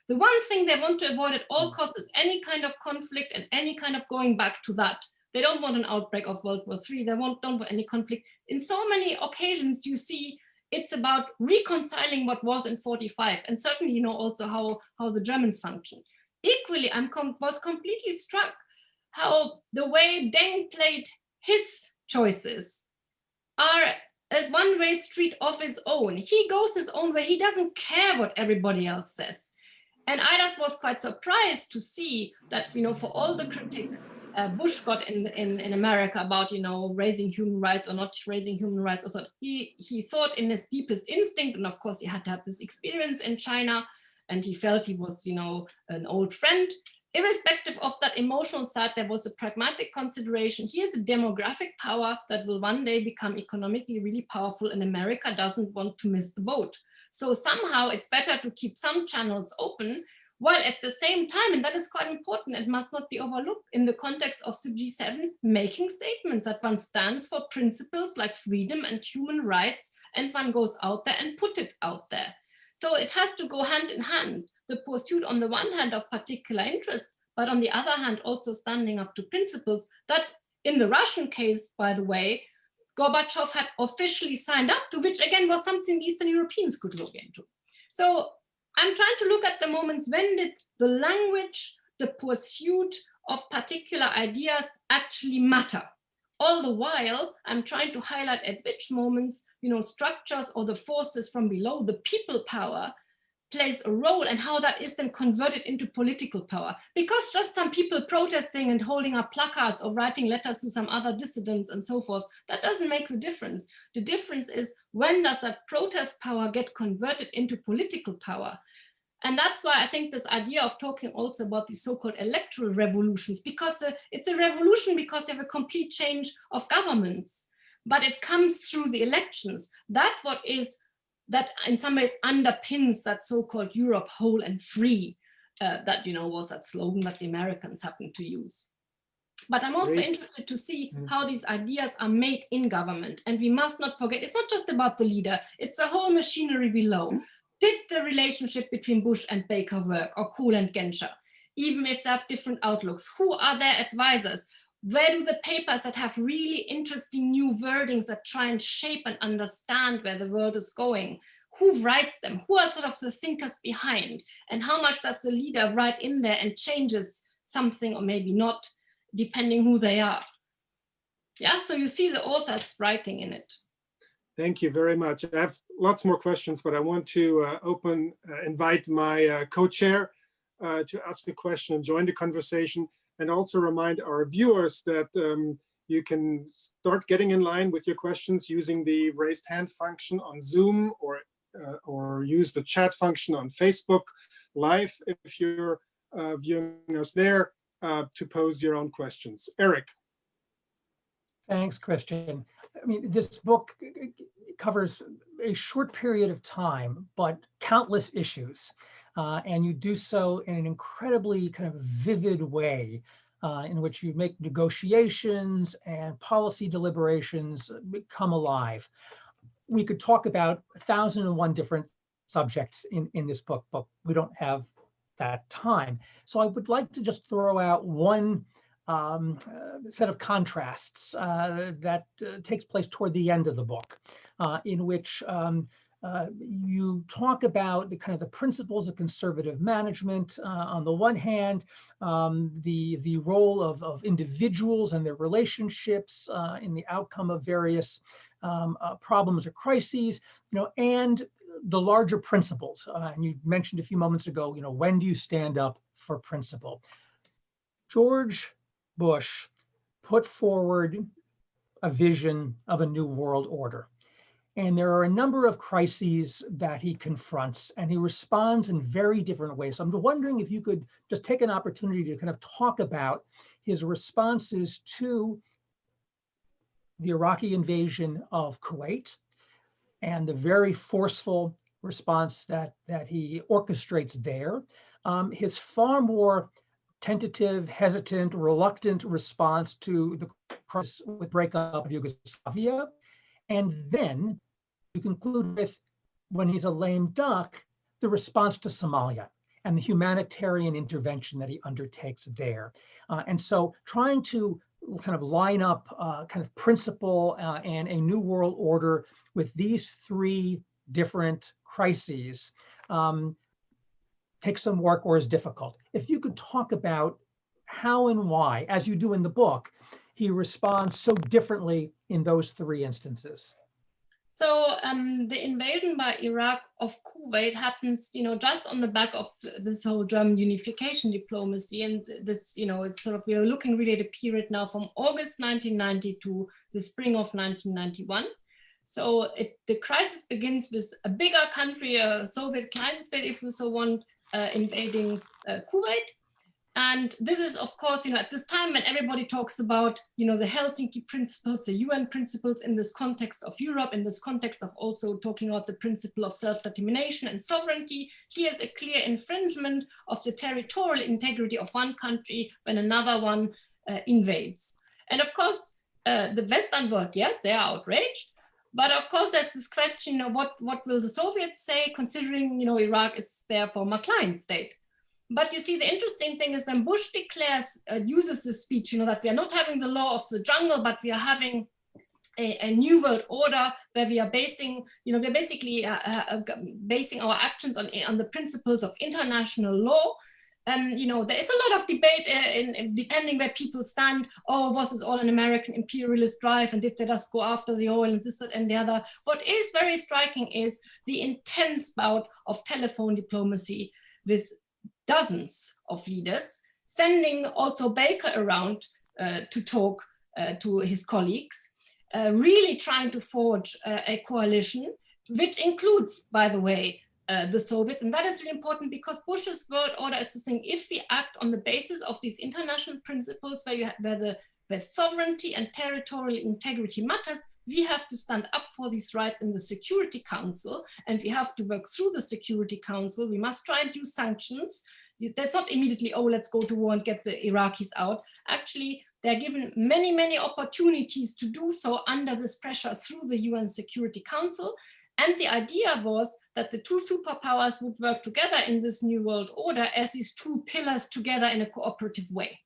The one thing they want to avoid at all costs is any kind of conflict and any kind of going back to that. They don't want an outbreak of World War III. They don't want any conflict. In so many occasions, you see it's about reconciling what was in 45, and certainly, you know, also how the Germans function. Equally, I was completely struck how the way Deng played his choices are as one-way street of his own. He goes his own way. He doesn't care what everybody else says. And I just was quite surprised to see that, you know, for all the critique Bush got in America about, you know, raising human rights or not raising human rights, or so, he thought in his deepest instinct, and of course he had to have this experience in China, and he felt he was, you know, an old friend. Irrespective of that emotional side, there was a pragmatic consideration. He is a demographic power that will one day become economically really powerful, and America doesn't want to miss the boat. So somehow it's better to keep some channels open, while at the same time, and that is quite important, it must not be overlooked in the context of the G7, making statements that one stands for principles like freedom and human rights, and one goes out there and put it out there. So it has to go hand in hand, the pursuit on the one hand of particular interest, but on the other hand also standing up to principles that, in the Russian case, by the way, Gorbachev had officially signed up to, which again was something Eastern Europeans could look into. So I'm trying to look at the moments when did the language, the pursuit of particular ideas actually matter. All the while, I'm trying to highlight at which moments, you know, structures or the forces from below, the people power, plays a role, and how that is then converted into political power. Because just some people protesting and holding up placards or writing letters to some other dissidents and so forth, that doesn't make the difference. The difference is, when does that protest power get converted into political power? And that's why I think this idea of talking also about the so-called electoral revolutions, because it's a revolution because you have a complete change of governments, but it comes through the elections. That's what is that in some ways underpins that so-called Europe whole and free, that, you know, was that slogan that the Americans happened to use. But I'm also interested to see how these ideas are made in government. And we must not forget, it's not just about the leader, it's the whole machinery below. Did the relationship between Bush and Baker work, or Kohl and Genscher? Even if they have different outlooks, who are their advisors? Where do the papers that have really interesting new wordings that try and shape and understand where the world is going? who writes them? Who are sort of the thinkers behind? And how much does the leader write in there and changes something or maybe not, depending who they are? Yeah, so you see the authors writing in it. Thank you very much. I have lots more questions, but I want to invite my co-chair to ask a question and join the conversation, and also remind our viewers that you can start getting in line with your questions using the raised hand function on Zoom, or use the chat function on Facebook Live if you're viewing us there, to pose your own questions. Eric. Thanks, Christian. I mean, this book covers a short period of time, but countless issues. And you do so in an incredibly kind of vivid way, in which you make negotiations and policy deliberations come alive. We could talk about 1,001 different subjects in this book, but we don't have that time. So I would like to just throw out one set of contrasts that takes place toward the end of the book, in which you talk about the kind of the principles of conservative management on the one hand, the role of individuals and their relationships in the outcome of various problems or crises, and the larger principles. And you mentioned a few moments ago, when do you stand up for principle? George Bush put forward a vision of a new world order. And there are a number of crises that he confronts, and he responds in very different ways. So I'm wondering if you could just take an opportunity to kind of talk about his responses to the Iraqi invasion of Kuwait and the very forceful response that he orchestrates there, his far more tentative, hesitant, reluctant response to the crisis with breakup of Yugoslavia, and then you conclude with, when he's a lame duck, the response to Somalia and the humanitarian intervention that he undertakes there. And so trying to kind of line up kind of principle and a new world order with these three different crises takes some work or is difficult. If you could talk about how and why, as you do in the book, he responds so differently in those three instances. So the invasion by Iraq of Kuwait happens, just on the back of this whole German unification diplomacy. And this, it's sort of, we are looking really at a period now from August 1990 to the spring of 1991. So the crisis begins with a bigger country, a Soviet client state, if you so want, invading Kuwait. And this is, of course, at this time when everybody talks about, the Helsinki principles, the UN principles in this context of Europe, in this context of also talking about the principle of self-determination and sovereignty, here's a clear infringement of the territorial integrity of one country when another one invades. And of course, the Western world, yes, they are outraged. But of course, there's this question of what will the Soviets say, considering, Iraq is their former client state. But you see, the interesting thing is when Bush uses this speech, that we are not having the law of the jungle, but we are having a new world order where we are basing, we're basically basing our actions on the principles of international law. And, there is a lot of debate depending where people stand. Oh, was this all an American imperialist drive? And did they just go after the oil and this, that, and the other? What is very striking is the intense bout of telephone diplomacy with dozens of leaders, sending also Baker around to talk to his colleagues, really trying to forge a coalition, which includes, by the way, the Soviets. And that is really important because Bush's world order is to think, if we act on the basis of these international principles where sovereignty and territorial integrity matters, we have to stand up for these rights in the Security Council, and we have to work through the Security Council. We must try and use sanctions. That's not immediately, oh, let's go to war and get the Iraqis out. Actually, they're given many, many opportunities to do so under this pressure through the UN Security Council. And the idea was that the two superpowers would work together in this new world order as these two pillars together in a cooperative way.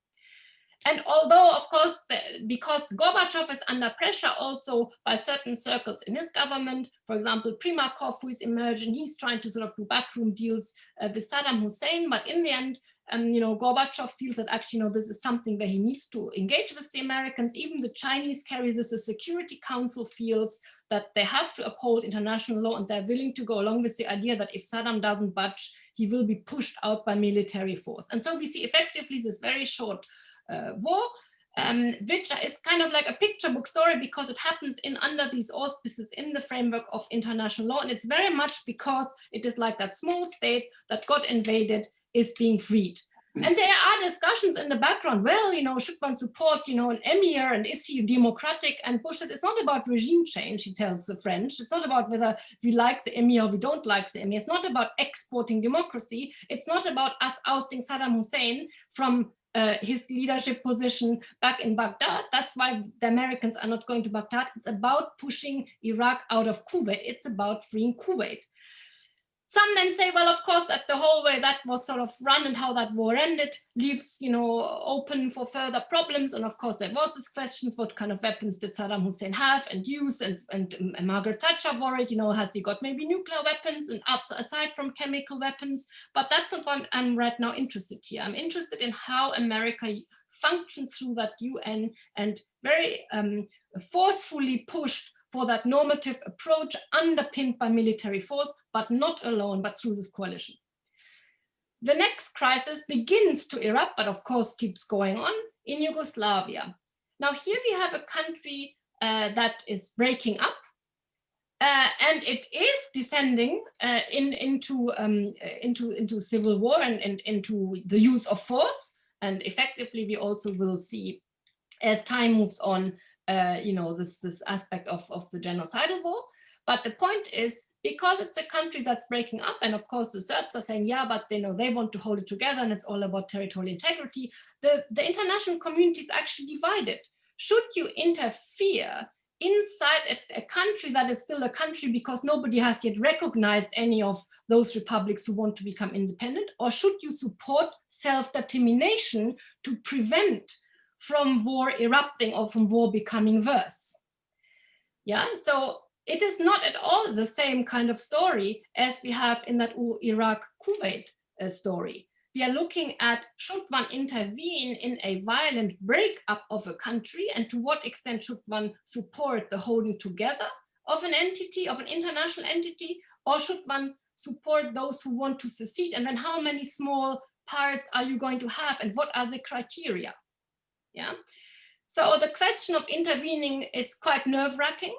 And although, of course, because Gorbachev is under pressure also by certain circles in his government, for example, Primakov, who is emerging, he's trying to sort of do backroom deals with Saddam Hussein. But in the end, Gorbachev feels that actually, this is something that he needs to engage with the Americans. Even the Chinese carry this. The Security Council feels that they have to uphold international law, and they're willing to go along with the idea that if Saddam doesn't budge, he will be pushed out by military force. And so we see effectively this very short war, which is kind of like a picture book story because it happens under these auspices in the framework of international law. And it's very much because it is like that small state that got invaded is being freed. And there are discussions in the background. Well, should one support, an emir, and is he democratic? And Bush says it's not about regime change, he tells the French. It's not about whether we like the emir or we don't like the emir. It's not about exporting democracy. It's not about us ousting Saddam Hussein from his leadership position back in Baghdad. That's why the Americans are not going to Baghdad. It's about pushing Iraq out of Kuwait. It's about freeing Kuwait. Some then say, well, of course, that the whole way that was sort of run and how that war ended leaves, open for further problems. And of course, there was this questions, what kind of weapons did Saddam Hussein have and use? And Margaret Thatcher worried, has he got maybe nuclear weapons and aside from chemical weapons? But that's not what I'm right now interested here. I'm interested in how America functioned through that UN and very forcefully pushed for that normative approach underpinned by military force, but not alone, but through this coalition. The next crisis begins to erupt, but of course keeps going on in Yugoslavia. Now here we have a country that is breaking up, and it is descending into civil war and into the use of force. And effectively, we also will see, as time moves on, this aspect of the genocidal war. But the point is, because it's a country that's breaking up, and of course the Serbs are saying, yeah, but they want to hold it together and it's all about territorial integrity, the international community is actually divided. Should you interfere inside a country that is still a country because nobody has yet recognized any of those republics who want to become independent, or should you support self-determination to prevent from war erupting or from war becoming worse? Yeah, so it is not at all the same kind of story as we have in that Iraq-Kuwait story. We are looking at, should one intervene in a violent breakup of a country, and to what extent should one support the holding together of an entity, of an international entity, or should one support those who want to secede? And then how many small parts are you going to have, and what are the criteria? Yeah. So the question of intervening is quite nerve-wracking.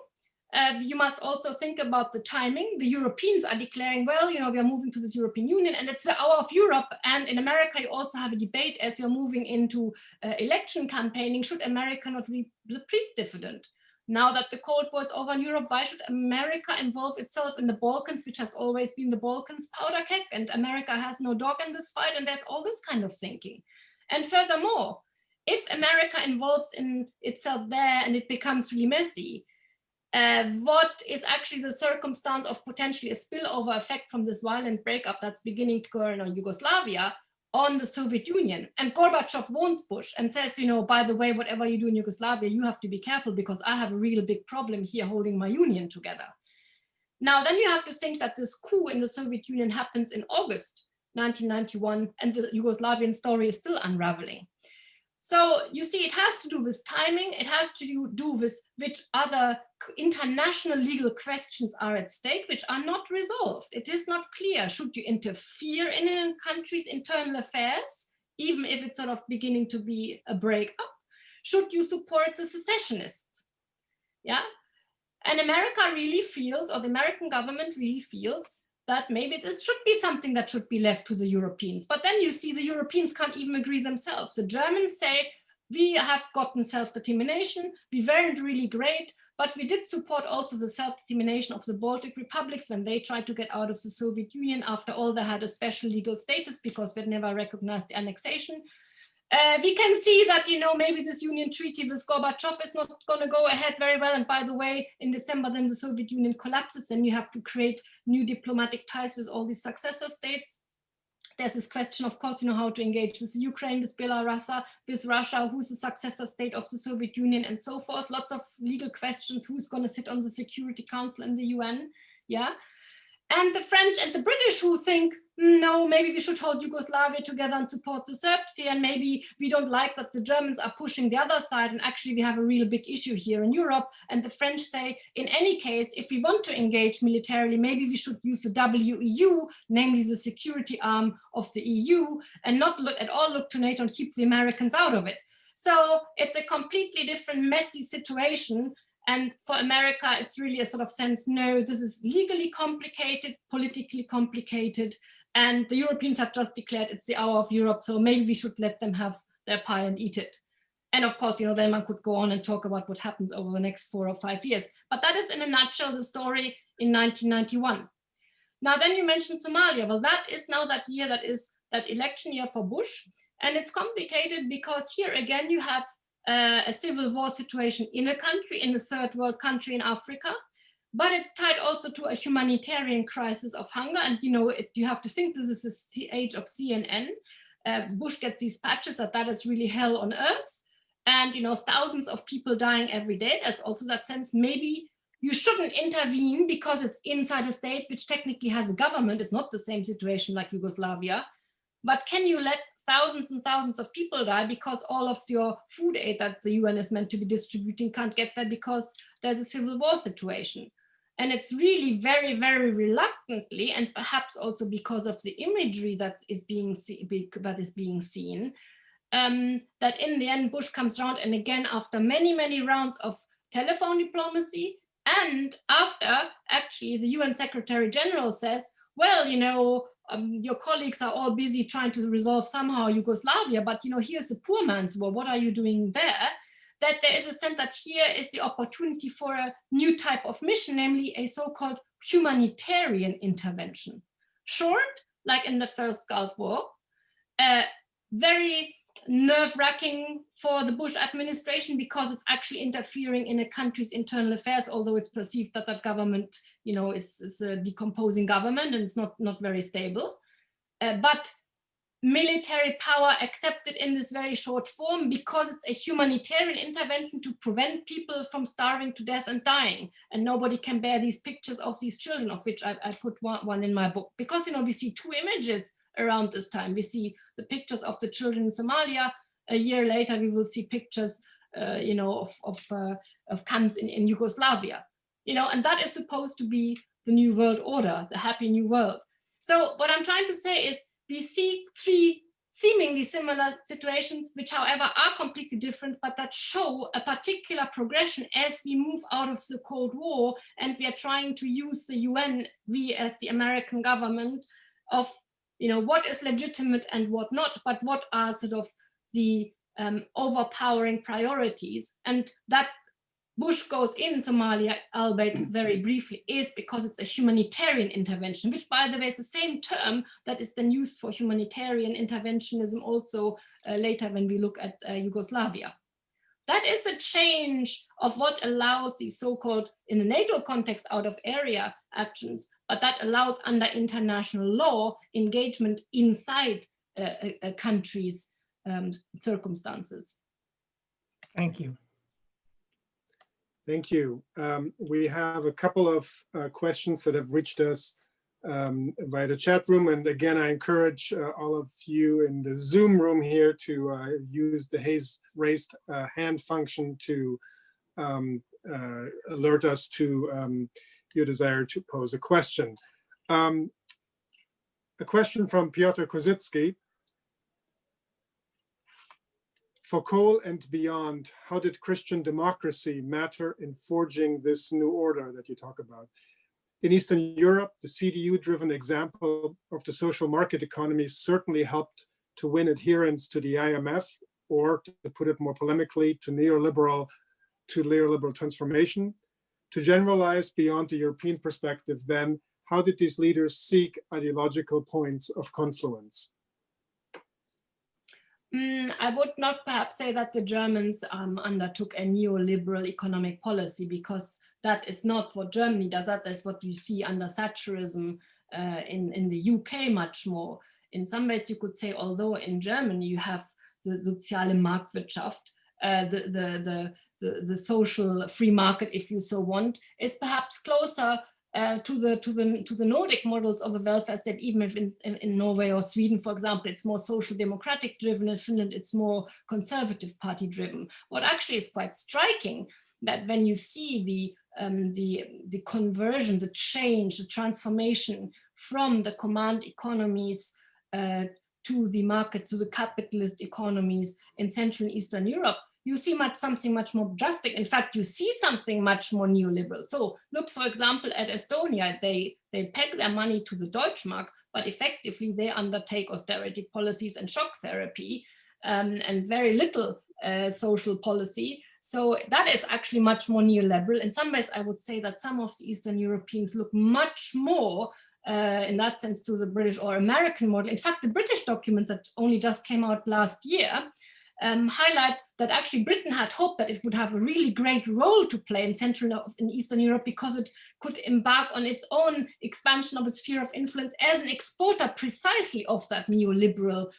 You must also think about the timing. The Europeans are declaring, well, we are moving to this European Union and it's the hour of Europe. And in America, you also have a debate as you're moving into election campaigning. Should America not be the peace dividend? Now that the Cold War is over in Europe, why should America involve itself in the Balkans, which has always been the Balkans powder keg, and America has no dog in this fight? And there's all this kind of thinking. And furthermore, if America involves in itself there and it becomes really messy, what is actually the circumstance of potentially a spillover effect from this violent breakup that's beginning to go in Yugoslavia on the Soviet Union? And Gorbachev warns Bush and says, by the way, whatever you do in Yugoslavia, you have to be careful because I have a real big problem here holding my union together. Now, then you have to think that this coup in the Soviet Union happens in August 1991, and the Yugoslavian story is still unraveling. So you see, it has to do with timing. It has to do with which other international legal questions are at stake, which are not resolved. It is not clear. Should you interfere in a country's internal affairs, even if it's sort of beginning to be a breakup? Should you support the secessionists? Yeah. And America really feels, or the American government really feels, that maybe this should be something that should be left to the Europeans. But then you see the Europeans can't even agree themselves. The Germans say, we have gotten self-determination, we weren't really great, but we did support also the self-determination of the Baltic republics when they tried to get out of the Soviet Union. After all, they had a special legal status because they'd never recognized the annexation. We can see that, maybe this union treaty with Gorbachev is not going to go ahead very well. And by the way, in December, then the Soviet Union collapses, and you have to create new diplomatic ties with all these successor states. there's this question, of course, how to engage with Ukraine, with Belarus, with Russia, who's the successor state of the Soviet Union, and so forth. Lots of legal questions, who's going to sit on the Security Council in the UN, yeah. And the French and the British who think, no, maybe we should hold Yugoslavia together and support the Serbs here, and maybe we don't like that the Germans are pushing the other side, and actually we have a real big issue here in Europe. And the French say, in any case, if we want to engage militarily, maybe we should use the WEU, namely the security arm of the EU, and not look to NATO and keep the Americans out of it. So it's a completely different, messy situation. And for America, it's really a sort of sense, no, this is legally complicated, politically complicated, and the Europeans have just declared it's the hour of Europe, so maybe we should let them have their pie and eat it. And of course, then one could go on and talk about what happens over the next 4 or 5 years. But that is in a nutshell the story in 1991. Now, then you mentioned Somalia. Well, that is now that year, that is that election year for Bush. And it's complicated because here again, you have a civil war situation in a country, in a third world country in Africa, but it's tied also to a humanitarian crisis of hunger. And you have to think this is the age of CNN. Bush gets these patches that is really hell on earth, and thousands of people dying every day. There's also that sense maybe you shouldn't intervene because it's inside a state which technically has a government. It's not the same situation like Yugoslavia, but can you let thousands and thousands of people die because all of your food aid that the UN is meant to be distributing can't get there because there's a civil war situation? And it's really very, very reluctantly, and perhaps also because of the imagery that is being seen, that in the end Bush comes around, and again after many, many rounds of telephone diplomacy, and after actually the UN Secretary General says, well, your colleagues are all busy trying to resolve somehow Yugoslavia, but here's a poor man's war, what are you doing there? That there is a sense that here is the opportunity for a new type of mission, namely a so-called humanitarian intervention. Short, like in the first Gulf War, very nerve-wracking for the Bush administration because it's actually interfering in a country's internal affairs, although it's perceived that that government, is a decomposing government and it's not very stable. But military power accepted in this very short form because it's a humanitarian intervention to prevent people from starving to death and dying. And nobody can bear these pictures of these children, of which I put one in my book. Because, we see two images around this time. We see the pictures of the children in Somalia. A year later, we will see pictures, of camps in Yugoslavia. And that is supposed to be the new world order, the happy new world. So what I'm trying to say is we see three seemingly similar situations, which however are completely different, but that show a particular progression as we move out of the Cold War, and we are trying to use the UN, we as the American government, of what is legitimate and what not, but what are sort of the overpowering priorities. And that Bush goes in Somalia, albeit very briefly, is because it's a humanitarian intervention, which, by the way, is the same term that is then used for humanitarian interventionism also later when we look at Yugoslavia. That is a change of what allows the so-called, in the NATO context, out-of-area actions, but that allows under international law engagement inside a country's circumstances. Thank you. Thank you. We have a couple of questions that have reached us via the chat room. And again, I encourage all of you in the Zoom room here to use the raised hand function to alert us to your desire to pose a question. A question from Piotr Kozicki. For Cole and beyond, how did Christian democracy matter in forging this new order that you talk about? In Eastern Europe, the CDU-driven example of the social market economy certainly helped to win adherence to the IMF, or to put it more polemically, to neoliberal transformation. To generalize beyond the European perspective, then, how did these leaders seek ideological points of confluence? I would not perhaps say that the Germans undertook a neoliberal economic policy, because that is not what Germany does. That is what you see under Thatcherism in the UK much more. in some ways you could say, although in Germany you have the soziale Marktwirtschaft, the social free market, if you so want, is perhaps closer to the Nordic models of a welfare state, even if in Norway or Sweden, for example, it's more social democratic driven. In Finland, it's more conservative party driven. What actually is quite striking, that when you see the conversion, the change, the transformation from the command economies to the market, to the capitalist economies in Central and Eastern Europe, you see something much more drastic. In fact, you see something much more neoliberal. So look, for example, at Estonia. They peg their money to the Deutschmark, but effectively they undertake austerity policies and shock therapy and very little social policy. So that is actually much more neoliberal. In some ways, I would say that some of the Eastern Europeans look much more in that sense to the British or American model. In fact, the British documents that only just came out last year highlight that actually Britain had hoped that it would have a really great role to play in Central and Eastern Europe, because it could embark on its own expansion of its sphere of influence as an exporter precisely of that neoliberal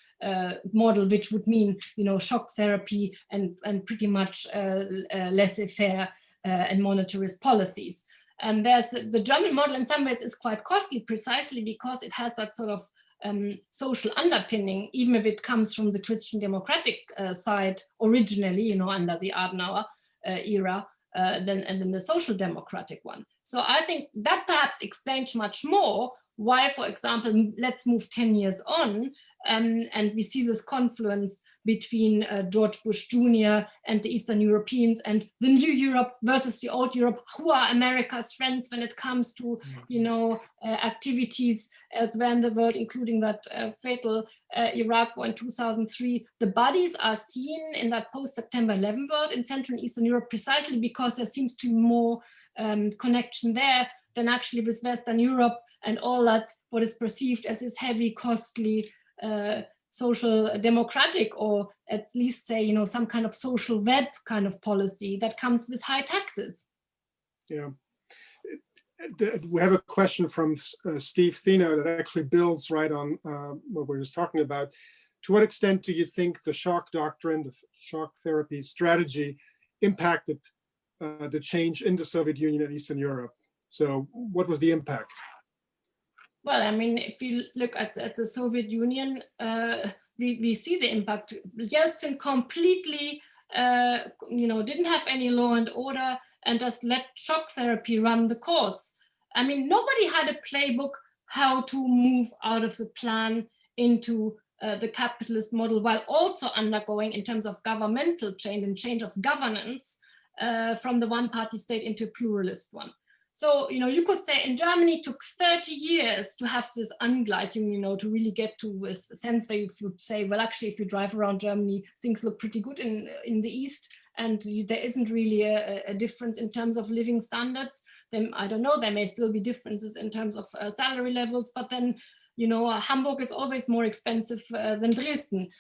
model, which would mean, you know, shock therapy and pretty much laissez-faire and monetarist policies. And there's the German model in some ways is quite costly precisely because it has that sort of social underpinning, even if it comes from the Christian democratic side originally, you know, under the Adenauer era, and then the social democratic one. So I think that perhaps explains much more why, for example, let's move 10 years on, and we see this confluence between George Bush Jr. and the Eastern Europeans and the new Europe versus the old Europe. Who are America's friends when it comes to, you know, activities elsewhere in the world, including that fatal Iraq war in 2003. The bodies are seen in that post-September 11 world in Central and Eastern Europe precisely because there seems to be more connection there than actually with Western Europe and all that what is perceived as this heavy, costly, social democratic, or at least say, you know, some kind of social web kind of policy that comes with high taxes. Yeah. We have a question from Steve Thina that actually builds right on what we were just talking about. To what extent do you think the shock doctrine, the shock therapy strategy impacted the change in the Soviet Union and Eastern Europe? So what was the impact? Well, I mean, if you look at the Soviet Union, we see the impact. Yeltsin completely, you know, didn't have any law and order and just let shock therapy run the course. I mean, nobody had a playbook how to move out of the plan into the capitalist model while also undergoing, in terms of governmental change and change of governance, from the one-party state into a pluralist one. So, you know, you could say in Germany it took 30 years to have this ungleichung, you know, to really get to a sense where you would say, well, actually, if you drive around Germany, things look pretty good in the East, and there isn't really a difference in terms of living standards. Then, I don't know, there may still be differences in terms of salary levels, but then, you know, Hamburg is always more expensive than Dresden.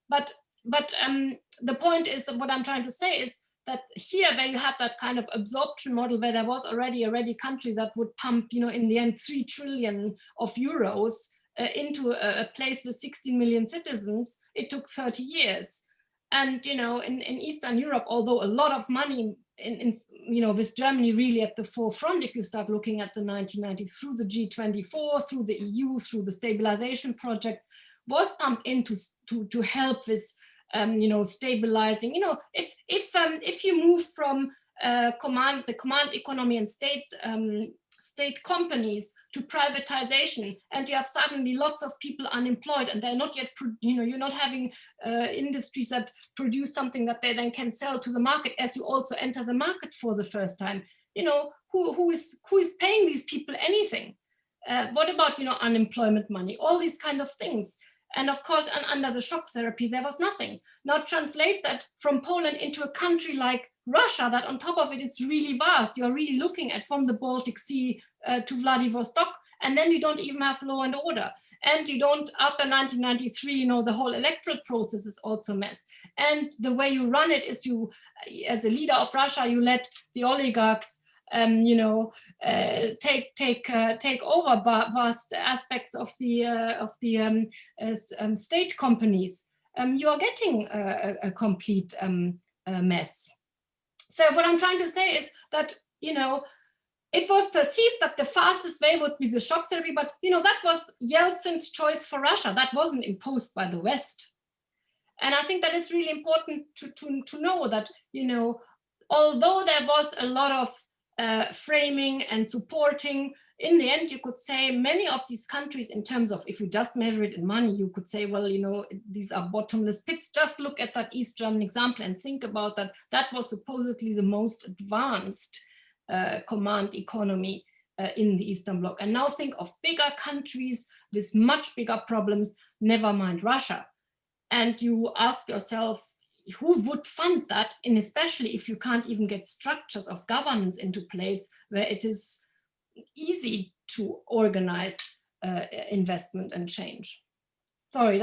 But the point is, what I'm trying to say is, that here where you have that kind of absorption model where there was already a ready country that would pump, you know, in the end 3 trillion of euros into a place with 16 million citizens, it took 30 years. And, you know, in Eastern Europe, although a lot of money in you know, with Germany really at the forefront, if you start looking at the 1990s, through the G24, through the EU, through the stabilization projects, was pumped in to help with you know, stabilizing. You know, if you move from the command economy and state companies to privatization, and you have suddenly lots of people unemployed, and they're not yet, you know, you're not having industries that produce something that they then can sell to the market as you also enter the market for the first time. You know, who is paying these people anything? What about, you know, unemployment money? All these kind of things. And of course, under the shock therapy, there was nothing. Now translate that from Poland into a country like Russia, that on top of it, it's really vast. You're really looking at from the Baltic Sea to Vladivostok, and then you don't even have law and order. And you don't, after 1993, you know, the whole electoral process is also a mess. And the way you run it is you, as a leader of Russia, you let the oligarchs take over vast aspects of the state companies, you are getting a complete mess. So what I'm trying to say is that, it was perceived that the fastest way would be the shock therapy, but that was Yeltsin's choice for Russia. That wasn't imposed by the West. And I think that is really important to know that, although there was a lot of framing and supporting, in the end, you could say many of these countries, in terms of, if you just measure it in money, you could say, well, these are bottomless pits. Just look at that East German example and think about that. That was supposedly the most advanced command economy in the Eastern Bloc. And now think of bigger countries with much bigger problems, never mind Russia. And you ask yourself, who would fund that? And especially if you can't even get structures of governance into place where it is easy to organize investment and change. Sorry,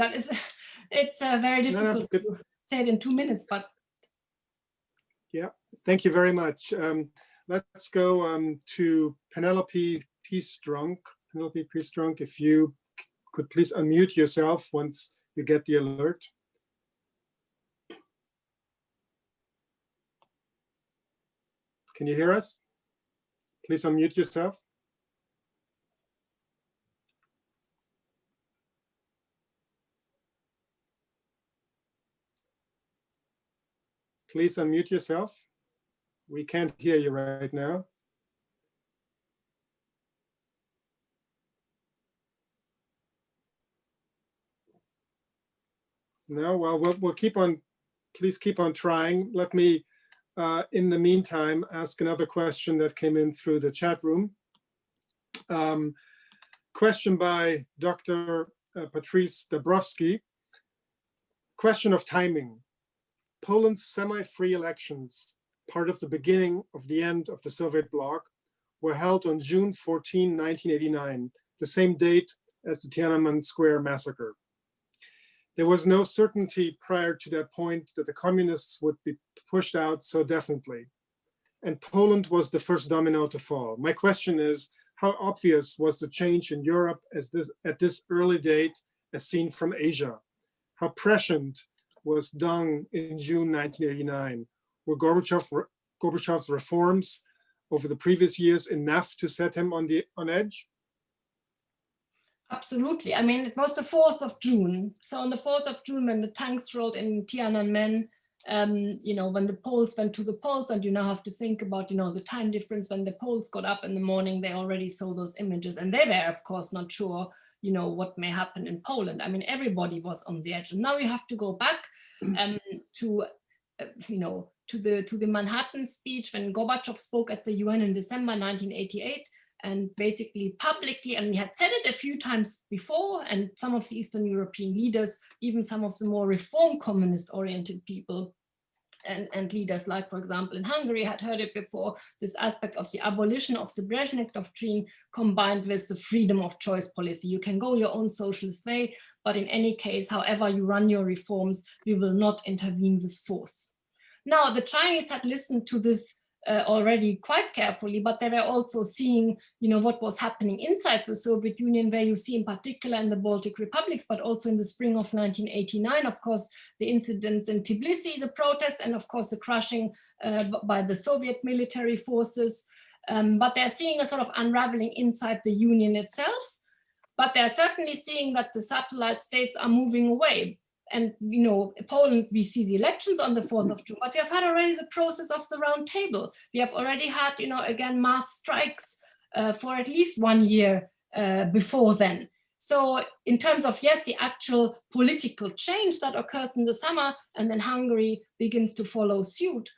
it's very difficult to say it in 2 minutes, but. Yeah, thank you very much. Let's go to Penelope Peastrunk. Penelope Peastrunk, if you could please unmute yourself once you get the alert. Can you hear us? Please unmute yourself. Please unmute yourself. We can't hear you right now. No, well, we'll keep on, please keep on trying. Let me, in the meantime, ask another question that came in through the chat room. Question by Dr. Patrice Dabrowski. Question of timing. Poland's semi-free elections, part of the beginning of the end of the Soviet bloc, were held on June 14, 1989, the same date as the Tiananmen Square massacre. There was no certainty prior to that point that the communists would be pushed out so definitely. And Poland was the first domino to fall. My question is, how obvious was the change in Europe at this early date as seen from Asia? How prescient was Deng in June 1989? Were Gorbachev's reforms over the previous years enough to set him on edge? Absolutely. I mean, it was the 4th of June. So on the 4th of June, when the tanks rolled in Tiananmen, when the Poles went to the polls, and you now have to think about, the time difference. When the Poles got up in the morning, they already saw those images, and they were, of course, not sure, what may happen in Poland. I mean, everybody was on the edge. And now we have to go back to the Manhattan speech when Gorbachev spoke at the UN in December 1988. And basically publicly, and he had said it a few times before, and some of the Eastern European leaders, even some of the more reform communist-oriented people and leaders, like, for example, in Hungary, had heard it before, this aspect of the abolition of the Brezhnev doctrine combined with the freedom of choice policy. You can go your own socialist way, but in any case, however you run your reforms, we will not intervene with force. Now, the Chinese had listened to this already quite carefully, but they were also seeing, what was happening inside the Soviet Union, where you see in particular in the Baltic republics, but also in the spring of 1989, of course, the incidents in Tbilisi, the protests, and of course the crushing by the Soviet military forces. But they're seeing a sort of unraveling inside the Union itself, but they're certainly seeing that the satellite states are moving away. And, Poland, we see the elections on the 4th of June, but we have had already the process of the round table. We have already had, again, mass strikes for at least 1 year before then. So in terms of, yes, the actual political change that occurs in the summer, and then Hungary begins to follow suit.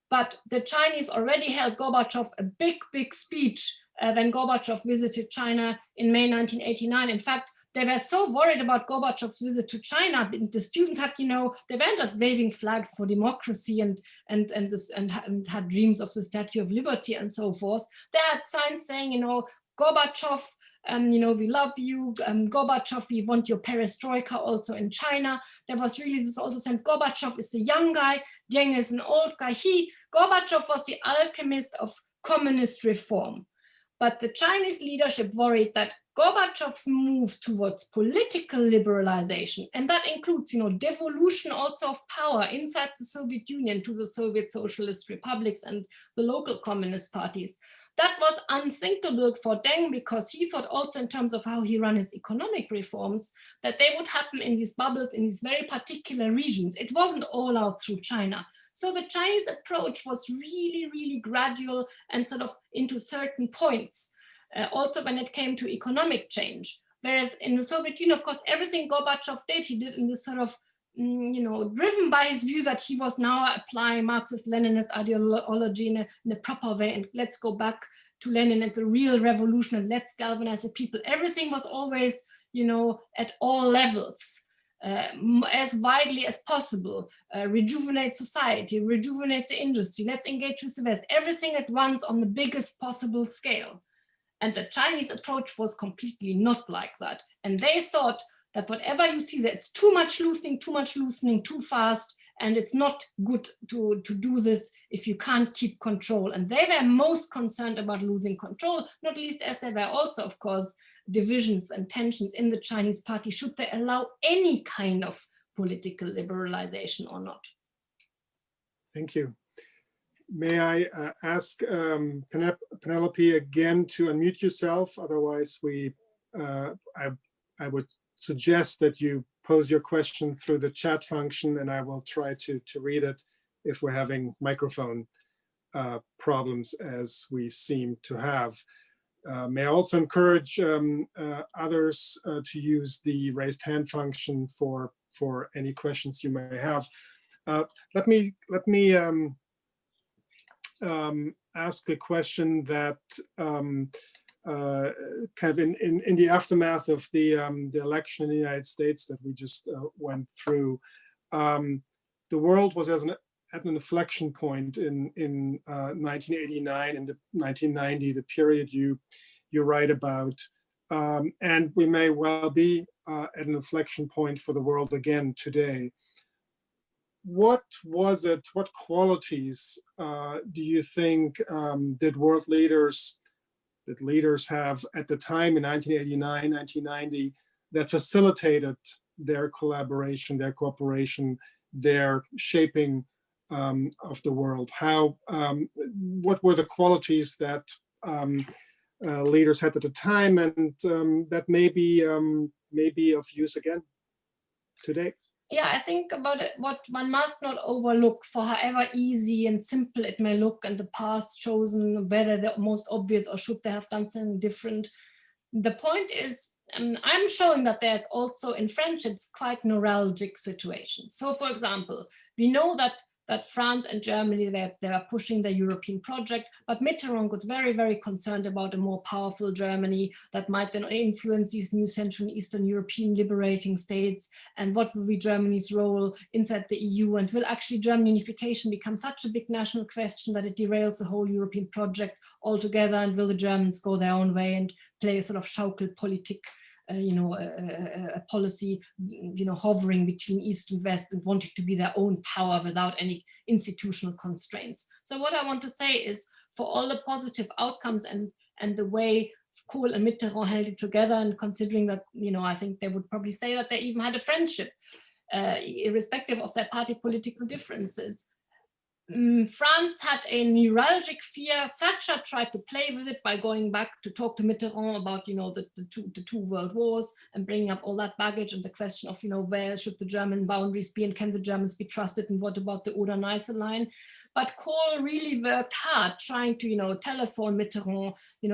But the Chinese already held Gorbachev a big, big speech when Gorbachev visited China in May 1989. In fact, they were so worried about Gorbachev's visit to China. The students had, they weren't just waving flags for democracy and had dreams of the Statue of Liberty and so forth. They had signs saying, Gorbachev, we love you. Gorbachev, we want your perestroika also in China. There was really this also said, Gorbachev is the young guy, Deng is an old guy. Gorbachev was the alchemist of communist reform. But the Chinese leadership worried that Gorbachev's moves towards political liberalization, and that includes, devolution also of power inside the Soviet Union to the Soviet Socialist republics and the local communist parties, that was unthinkable for Deng, because he thought also in terms of how he ran his economic reforms, that they would happen in these bubbles, in these very particular regions. It wasn't all out through China. So the Chinese approach was really, really gradual and sort of into certain points, also when it came to economic change. Whereas in the Soviet Union, of course, everything Gorbachev did, he did in this sort of, driven by his view that he was now applying Marxist-Leninist ideology in a proper way, and let's go back to Lenin and the real revolution, and let's galvanize the people. Everything was always, at all levels. As widely as possible, rejuvenate society, rejuvenate the industry, let's engage with the West, everything at once on the biggest possible scale. And the Chinese approach was completely not like that. And they thought that whatever you see, that it's too much loosening, too fast, and it's not good to do this if you can't keep control. And they were most concerned about losing control, not least as there were also, of course, divisions and tensions in the Chinese party, should they allow any kind of political liberalization or not. Thank you. May I ask Penelope again to unmute yourself? Otherwise, I would suggest that you pose your question through the chat function, and I will try to read it if we're having microphone problems, as we seem to have. May I also encourage others to use the raised hand function for any questions you may have. Let me ask a question that kind of in the aftermath of the election in the United States that we just went through. The world was at an inflection point in 1989 and 1990, the period you write about, and we may well be at an inflection point for the world again today. What was it? What qualities do you think did leaders have at the time in 1989, 1990 that facilitated their collaboration, their cooperation, their shaping of the world? What were the qualities that leaders had at the time, and that may be of use again today? Yeah, I think about it, what one must not overlook, for however easy and simple it may look in the past chosen, whether the most obvious or should they have done something different. The point is, I'm showing that there's also in friendships quite neuralgic situations. So for example, we know that France and Germany, they are pushing the European project, but Mitterrand got very, very concerned about a more powerful Germany that might then influence these new Central and Eastern European liberating states, and what will be Germany's role inside the EU, and will actually German unification become such a big national question that it derails the whole European project altogether, and will the Germans go their own way and play a sort of Schaukelpolitik, a policy, hovering between East and West and wanting to be their own power without any institutional constraints. So what I want to say is, for all the positive outcomes and the way Kohl and Mitterrand held it together, and considering that, I think they would probably say that they even had a friendship, irrespective of their party political differences. France had a neuralgic fear. Thatcher tried to play with it by going back to talk to Mitterrand about, the two world wars, and bringing up all that baggage and the question of, where should the German boundaries be, and can the Germans be trusted, and what about the Oder-Neiße line? But Kohl really worked hard trying to, telephone Mitterrand,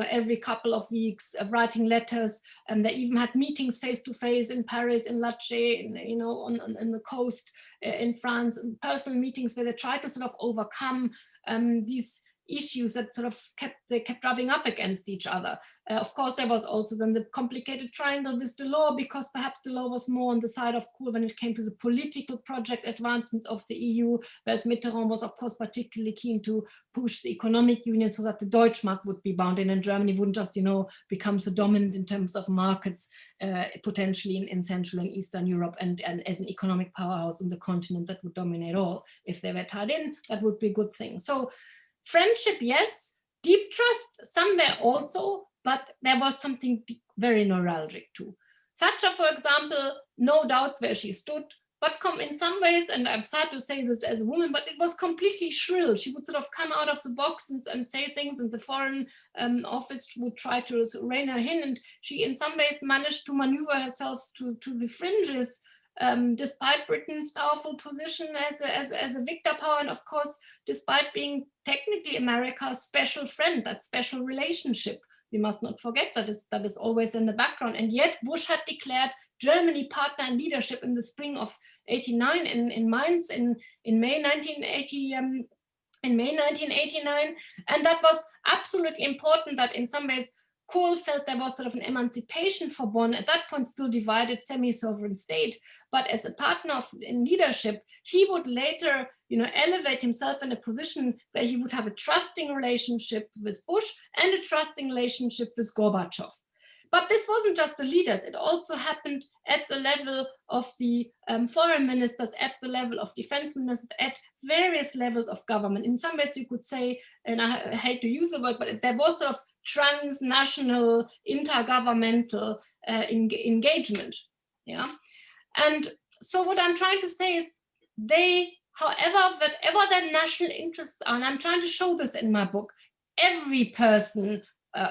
every couple of weeks, writing letters, and they even had meetings face-to-face in Paris, in Latché, on the coast in France, personal meetings where they tried to sort of overcome these issues that sort of kept rubbing up against each other. Of course, there was also then the complicated triangle with Delors, because perhaps Delors was more on the side of Kohl when it came to the political project advancements of the EU, whereas Mitterrand was, of course, particularly keen to push the economic union so that the Deutschmark would be bound in, and Germany wouldn't just, become so dominant in terms of markets, potentially in Central and Eastern Europe, and as an economic powerhouse on the continent that would dominate all. If they were tied in, that would be a good thing. So friendship, yes. deep trust somewhere also, but there was something very neuralgic too. Thatcher, for example, no doubts where she stood, but in some ways, and I'm sad to say this as a woman, but it was completely shrill. She would sort of come out of the box and say things, and the Foreign Office would try to rein her in, and she in some ways managed to maneuver herself to the fringes, despite Britain's powerful position as a victor power, and of course, despite being technically America's special friend, that special relationship. We must not forget that is always in the background. And yet Bush had declared Germany partner in leadership in the spring of '89 in Mainz in May 1989. And that was absolutely important, that in some ways Kohl felt there was sort of an emancipation for Bonn, at that point still divided semi-sovereign state, but as a partner in leadership, he would later, elevate himself in a position where he would have a trusting relationship with Bush and a trusting relationship with Gorbachev. But this wasn't just the leaders, it also happened at the level of the foreign ministers, at the level of defense ministers, at various levels of government. In some ways you could say, and I hate to use the word, but there was sort of transnational, intergovernmental engagement. Yeah. And so what I'm trying to say is whatever their national interests are, and I'm trying to show this in my book, every person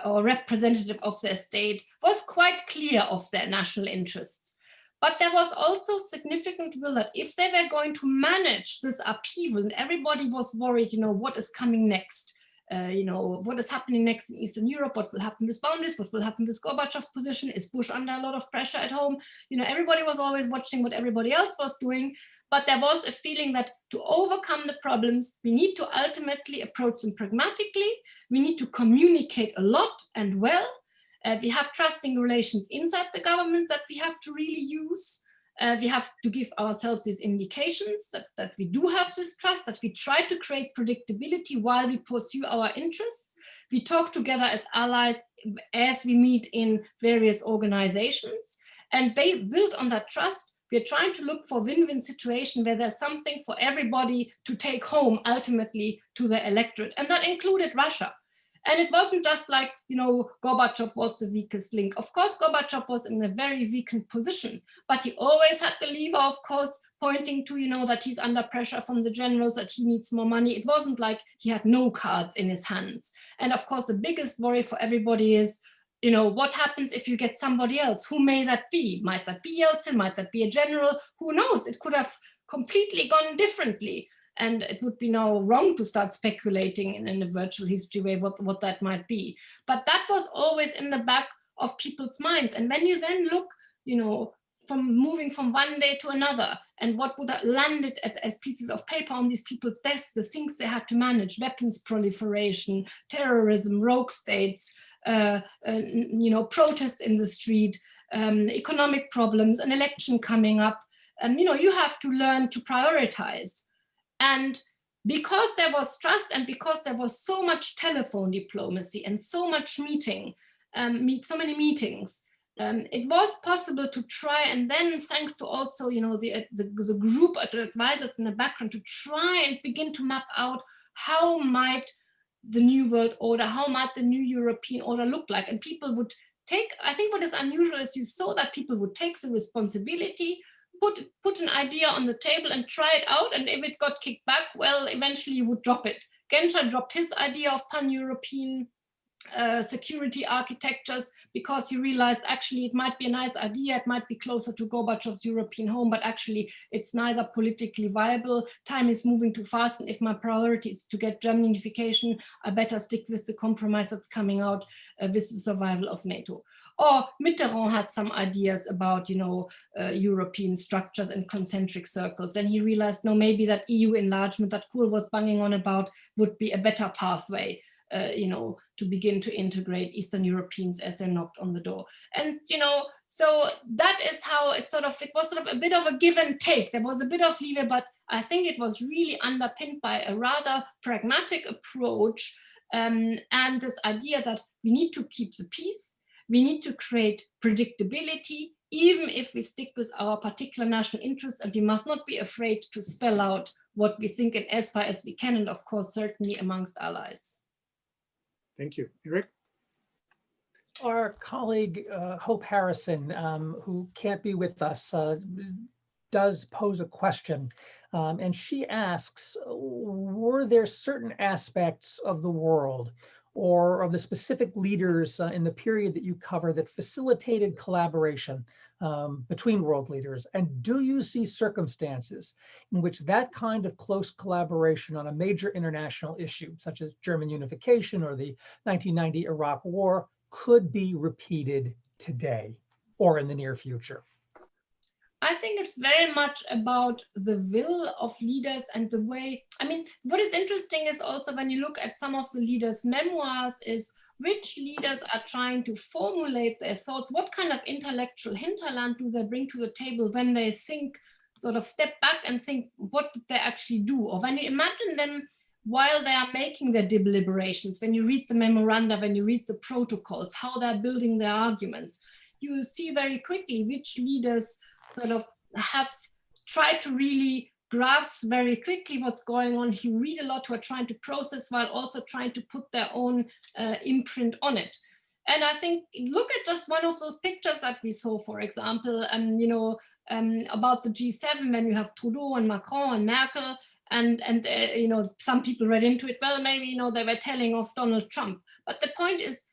or representative of their state was quite clear of their national interests. But there was also significant will that if they were going to manage this upheaval, and everybody was worried, what is coming next? What is happening next in Eastern Europe? What will happen with boundaries? What will happen with Gorbachev's position? Is Bush under a lot of pressure at home? Everybody was always watching what everybody else was doing. But there was a feeling that to overcome the problems, we need to ultimately approach them pragmatically. We need to communicate a lot and well. We have trusting relations inside the governments that we have to really use. We have to give ourselves these indications that we do have this trust, that we try to create predictability while we pursue our interests. We talk together as allies as we meet in various organizations, and build on that trust. We're trying to look for win-win situation where there's something for everybody to take home ultimately to the electorate. And that included Russia. And it wasn't just like, Gorbachev was the weakest link. Of course, Gorbachev was in a very weakened position, but he always had the lever, of course, pointing to, that he's under pressure from the generals, that he needs more money. It wasn't like he had no cards in his hands. And of course, the biggest worry for everybody is, what happens if you get somebody else? Who may that be? Might that be Yeltsin? Might that be a general? Who knows? It could have completely gone differently. And it would be now wrong to start speculating in a virtual history way what that might be. But that was always in the back of people's minds. And when you then look, from moving from one day to another, and what would have landed as pieces of paper on these people's desks, the things they had to manage, weapons proliferation, terrorism, rogue states, protests in the street, economic problems, an election coming up, you have to learn to prioritize. And because there was trust, and because there was so much telephone diplomacy and so much so many meetings, it was possible to try, and then thanks to also the group of advisors in the background, to try and begin to map out how might the new world order, how might the new European order look like. And people would take, I think what is unusual is you saw that people would take the responsibility, put an idea on the table and try it out, and if it got kicked back, well, eventually you would drop it. Genscher dropped his idea of pan-European security architectures because he realized actually it might be a nice idea, it might be closer to Gorbachev's European home, but actually it's neither politically viable. Time is moving too fast, and if my priority is to get German unification, I better stick with the compromise that's coming out with the survival of NATO. Or Mitterrand had some ideas about, European structures and concentric circles. And he realized, no, maybe that EU enlargement that Kohl was banging on about would be a better pathway, to begin to integrate Eastern Europeans as they knocked on the door. And, so that is how it was sort of a bit of a give and take. There was a bit of leeway, but I think it was really underpinned by a rather pragmatic approach, and this idea that we need to keep the peace. We need to create predictability, even if we stick with our particular national interests, and we must not be afraid to spell out what we think in as far as we can, and of course, certainly amongst allies. Thank you. Eric? Our colleague, Hope Harrison, who can't be with us, does pose a question. And she asks, were there certain aspects of the world or of the specific leaders in the period that you cover that facilitated collaboration between world leaders? And do you see circumstances in which that kind of close collaboration on a major international issue, such as German unification or the 1990 Iraq War, could be repeated today or in the near future? I think it's very much about the will of leaders and the way, I mean, what is interesting is also when you look at some of the leaders' memoirs is which leaders are trying to formulate their thoughts, what kind of intellectual hinterland do they bring to the table when they think, sort of step back and think, what did they actually do? Or when you imagine them while they are making their deliberations, when you read the memoranda, when you read the protocols, how they're building their arguments, you see very quickly which leaders sort of have tried to really grasp very quickly what's going on, who read a lot, who are trying to process while also trying to put their own imprint on it. And I think, look at just one of those pictures that we saw, for example, about the G7, when you have Trudeau and Macron and Merkel, and some people read into it, well, maybe, they were telling of Donald Trump. But the point is,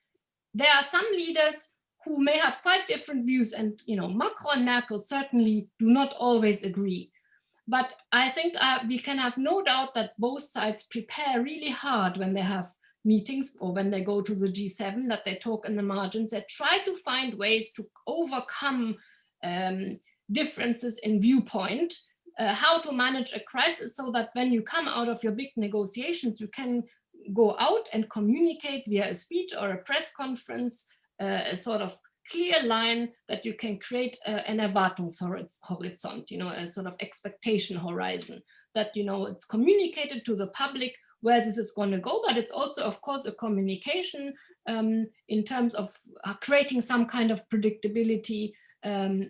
there are some leaders who may have quite different views, and Macron and Merkel certainly do not always agree. But I think we can have no doubt that both sides prepare really hard when they have meetings or when they go to the G7, that they talk in the margins, they try to find ways to overcome differences in viewpoint, how to manage a crisis so that when you come out of your big negotiations, you can go out and communicate via a speech or a press conference, a sort of clear line that you can create an Erwartungshorizont, a sort of expectation horizon, that, it's communicated to the public where this is going to go, but it's also, of course, a communication in terms of creating some kind of predictability and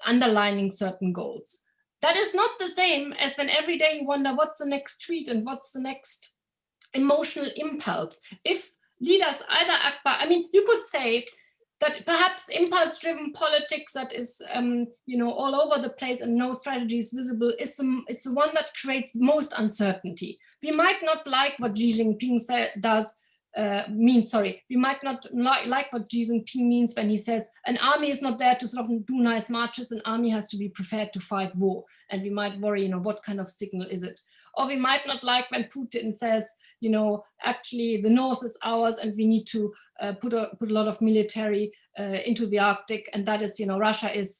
underlining certain goals. That is not the same as when every day you wonder what's the next tweet and what's the next emotional impulse. If leaders either act by, you could say that perhaps impulse-driven politics that is, all over the place and no strategy is visible is the one that creates most uncertainty. We might not like what Xi Jinping we might not like what Xi Jinping means when he says an army is not there to sort of do nice marches, an army has to be prepared to fight war. And we might worry, what kind of signal is it? Or we might not like when Putin says, actually the North is ours and we need to put a lot of military into the Arctic, and that is,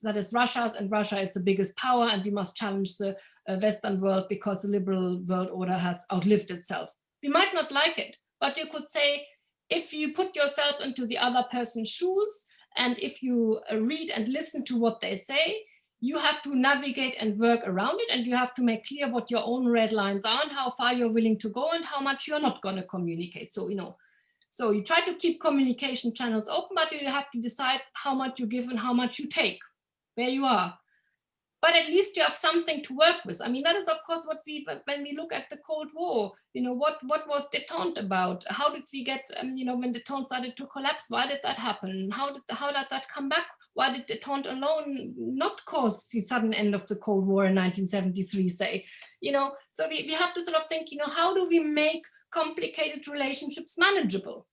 that is Russia's, and Russia is the biggest power, and we must challenge the Western world because the liberal world order has outlived itself. We might not like it, but you could say, if you put yourself into the other person's shoes, and if you read and listen to what they say, you have to navigate and work around it, and you have to make clear what your own red lines are and how far you're willing to go and how much you're not going to communicate. So, so you try to keep communication channels open, but you have to decide how much you give and how much you take, where you are. But at least you have something to work with. That is, of course, when we look at the Cold War, what was détente about? How did we get, when détente started to collapse, why did that happen? How did that come back? Why did détente alone not cause the sudden end of the Cold War in 1973, say? So we have to sort of think, how do we make complicated relationships manageable?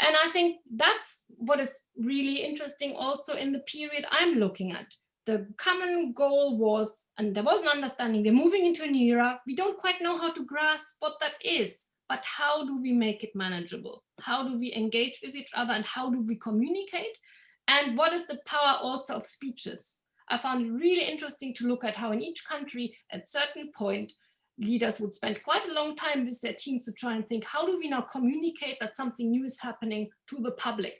And I think that's what is really interesting also in the period I'm looking at. The common goal was, and there was an understanding, we're moving into a new era. We don't quite know how to grasp what that is, but how do we make it manageable? How do we engage with each other, and how do we communicate? And what is the power also of speeches? I found it really interesting to look at how in each country, at a certain point, leaders would spend quite a long time with their teams to try and think, how do we now communicate that something new is happening to the public?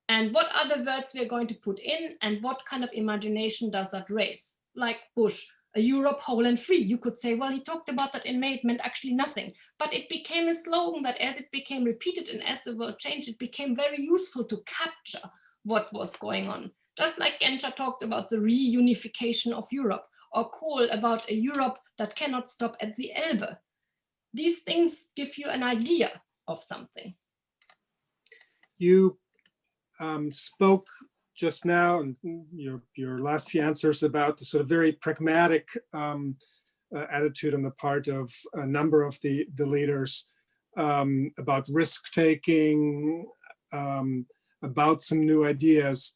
And what are the words we're going to put in, and what kind of imagination does that raise? Like Bush, a Europe whole and free. You could say, well, he talked about that in May, it meant actually nothing. But it became a slogan that as it became repeated and as the world changed, it became very useful to capture what was going on. Just like Genscher talked about the reunification of Europe, or Kohl about a Europe that cannot stop at the Elbe. these things give you an idea of something. You spoke just now in your last few answers about the sort of very pragmatic attitude on the part of a number of the leaders, about risk-taking, about some new ideas.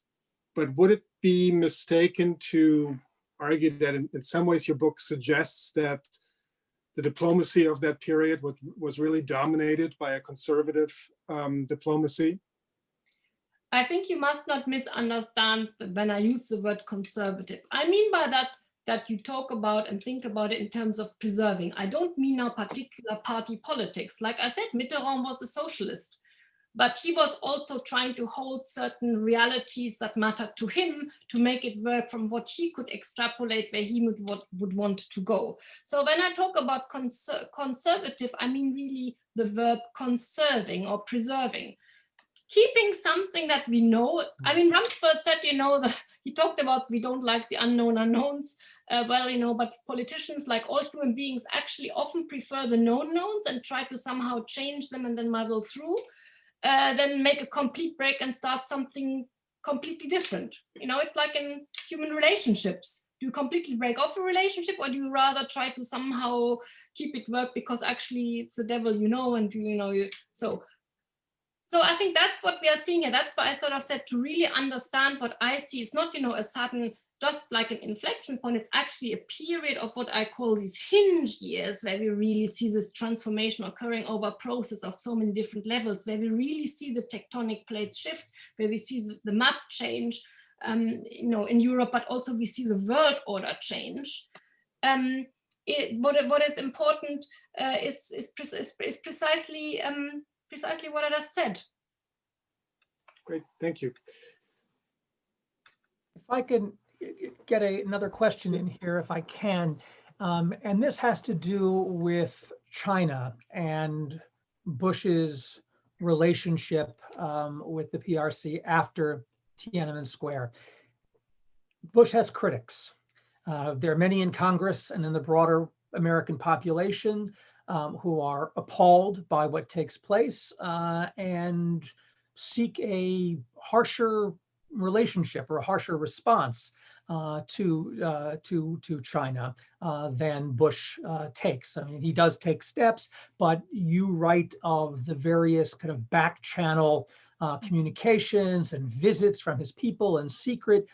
But would it be mistaken to argue that in some ways your book suggests that the diplomacy of that period was really dominated by a conservative diplomacy? I think you must not misunderstand when I use the word conservative. I mean by that you talk about and think about it in terms of preserving. I don't mean now particular party politics. Like I said, Mitterrand was a socialist, but he was also trying to hold certain realities that mattered to him to make it work from what he could extrapolate where he would want to go. So when I talk about conservative, I mean really the verb conserving or preserving. Keeping something that we know. I mean, Rumsfeld said, he talked about we don't like the unknown unknowns. But politicians, like all human beings, actually often prefer the known knowns and try to somehow change them and then muddle through, then make a complete break and start something completely different. It's like in human relationships. Do you completely break off a relationship, or do you rather try to somehow keep it work because actually it's the devil, and So I think that's what we are seeing here. That's why I sort of said to really understand what I see. It's not, a sudden, just like an inflection point. It's actually a period of what I call these hinge years, where we really see this transformation occurring over a process of so many different levels, where we really see the tectonic plates shift, where we see the map change, in Europe, but also we see the world order change. What is important is precisely what I just said. Great, thank you. If I can get another question in here, if I can, and this has to do with China and Bush's relationship with the PRC after Tiananmen Square. Bush has critics. There are many in Congress and in the broader American population who are appalled by what takes place and seek a harsher relationship or a harsher response to China than Bush takes. I mean, he does take steps, but you write of the various kind of back channel communications and visits from his people in secret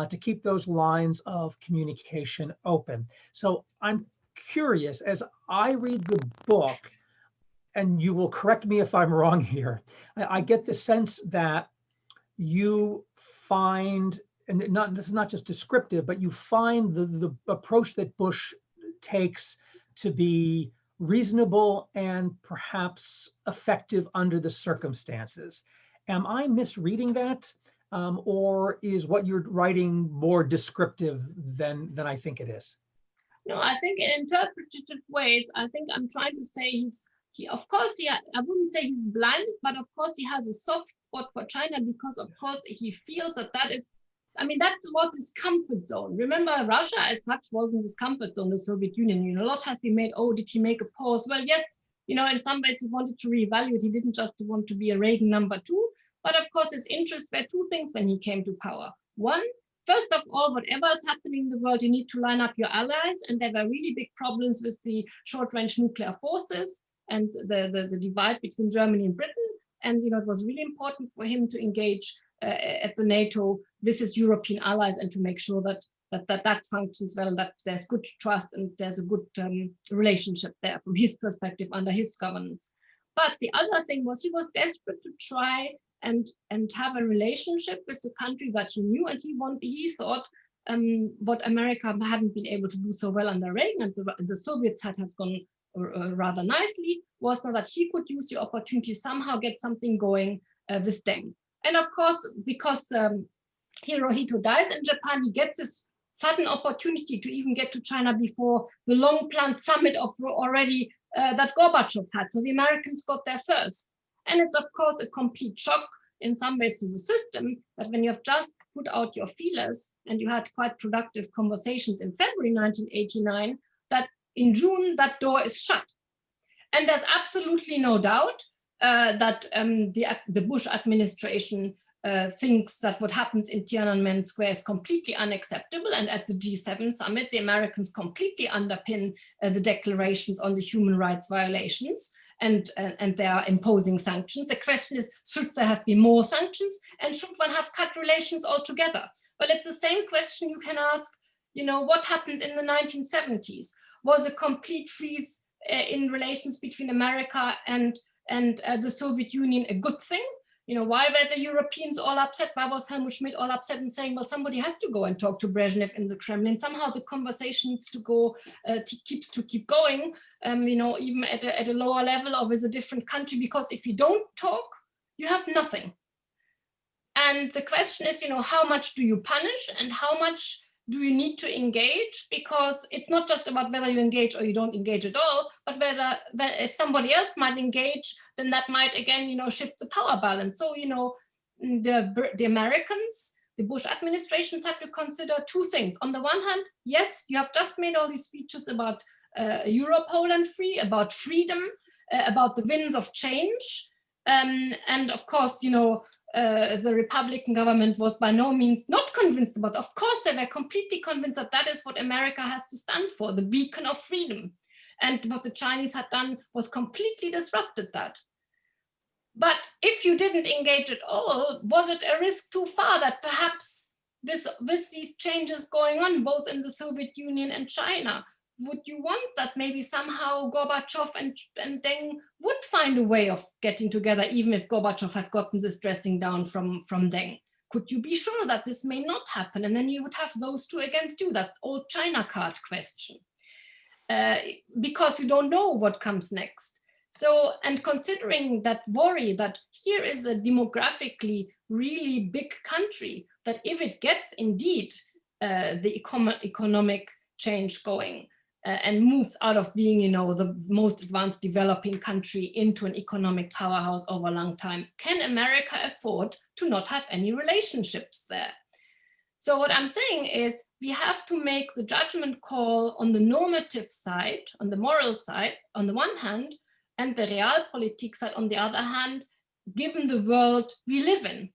to keep those lines of communication open. So I'm curious, as I read the book, and you will correct me if I'm wrong here, I get the sense that you find, and this is not just descriptive, but you find the approach that Bush takes to be reasonable and perhaps effective under the circumstances. Am I misreading that? Or is what you're writing more descriptive than I think it is? No, I think in interpretative ways, I think I'm trying to say I wouldn't say he's blind, but of course he has a soft spot for China because of course he feels that that was his comfort zone. Remember, Russia as such wasn't his comfort zone, the Soviet Union. A lot has been made, did he make a pause? Well, yes, in some ways he wanted to reevaluate. He didn't just want to be a Reagan number 2, but of course his interests were two things when he came to power. One, first of all, whatever is happening in the world, you need to line up your allies. And there were really big problems with the short-range nuclear forces and the divide between Germany and Britain. And it was really important for him to engage at the NATO with his European allies and to make sure that functions well, that there's good trust and there's a good relationship there from his perspective under his governance. But the other thing was he was desperate to try and have a relationship with the country that he knew, and he thought what America hadn't been able to do so well under Reagan, and the Soviets had gone rather nicely, was now that he could use the opportunity to somehow get something going with them. And of course, because Hirohito dies in Japan, he gets this sudden opportunity to even get to China before the long-planned summit of already that Gorbachev had. So the Americans got there first. And it's, of course, a complete shock in some ways to the system that when you have just put out your feelers and you had quite productive conversations in February 1989, that in June, that door is shut. And there's absolutely no doubt that the Bush administration thinks that what happens in Tiananmen Square is completely unacceptable. And at the G7 summit, the Americans completely underpin the declarations on the human rights violations, and they are imposing sanctions. The question is, should there have been more sanctions, and should one have cut relations altogether? Well, it's the same question you can ask, what happened in the 1970s? Was a complete freeze in relations between America and the Soviet Union a good thing? Why were the Europeans all upset? Why was Helmut Schmidt all upset and saying, well, somebody has to go and talk to Brezhnev in the Kremlin? Somehow the conversation needs to go, keep going, even at a lower level or with a different country, because if you don't talk, you have nothing. And the question is, how much do you punish and how much do you need to engage? Because it's not just about whether you engage or you don't engage at all, but whether if somebody else might engage, then that might again, shift the power balance. So, the Americans, the Bush administrations had to consider two things. On the one hand, yes, you have just made all these speeches about Europe, Poland free, about freedom, about the winds of change. And of course, the Republican government was by no means not convinced about. Of course, they were completely convinced that that is what America has to stand for, the beacon of freedom. And what the Chinese had done was completely disrupted that. But if you didn't engage at all, was it a risk too far that perhaps with these changes going on, both in the Soviet Union and China, would you want that maybe somehow Gorbachev and Deng would find a way of getting together, even if Gorbachev had gotten this dressing down from Deng? Could you be sure that this may not happen? And then you would have those two against you, that old China card question, because you don't know what comes next. So, and considering that worry that here is a demographically really big country, that if it gets indeed the economic change going, and moves out of being, the most advanced developing country into an economic powerhouse over a long time, can America afford to not have any relationships there? So what I'm saying is we have to make the judgment call on the normative side, on the moral side, on the one hand, and the realpolitik side on the other hand, given the world we live in.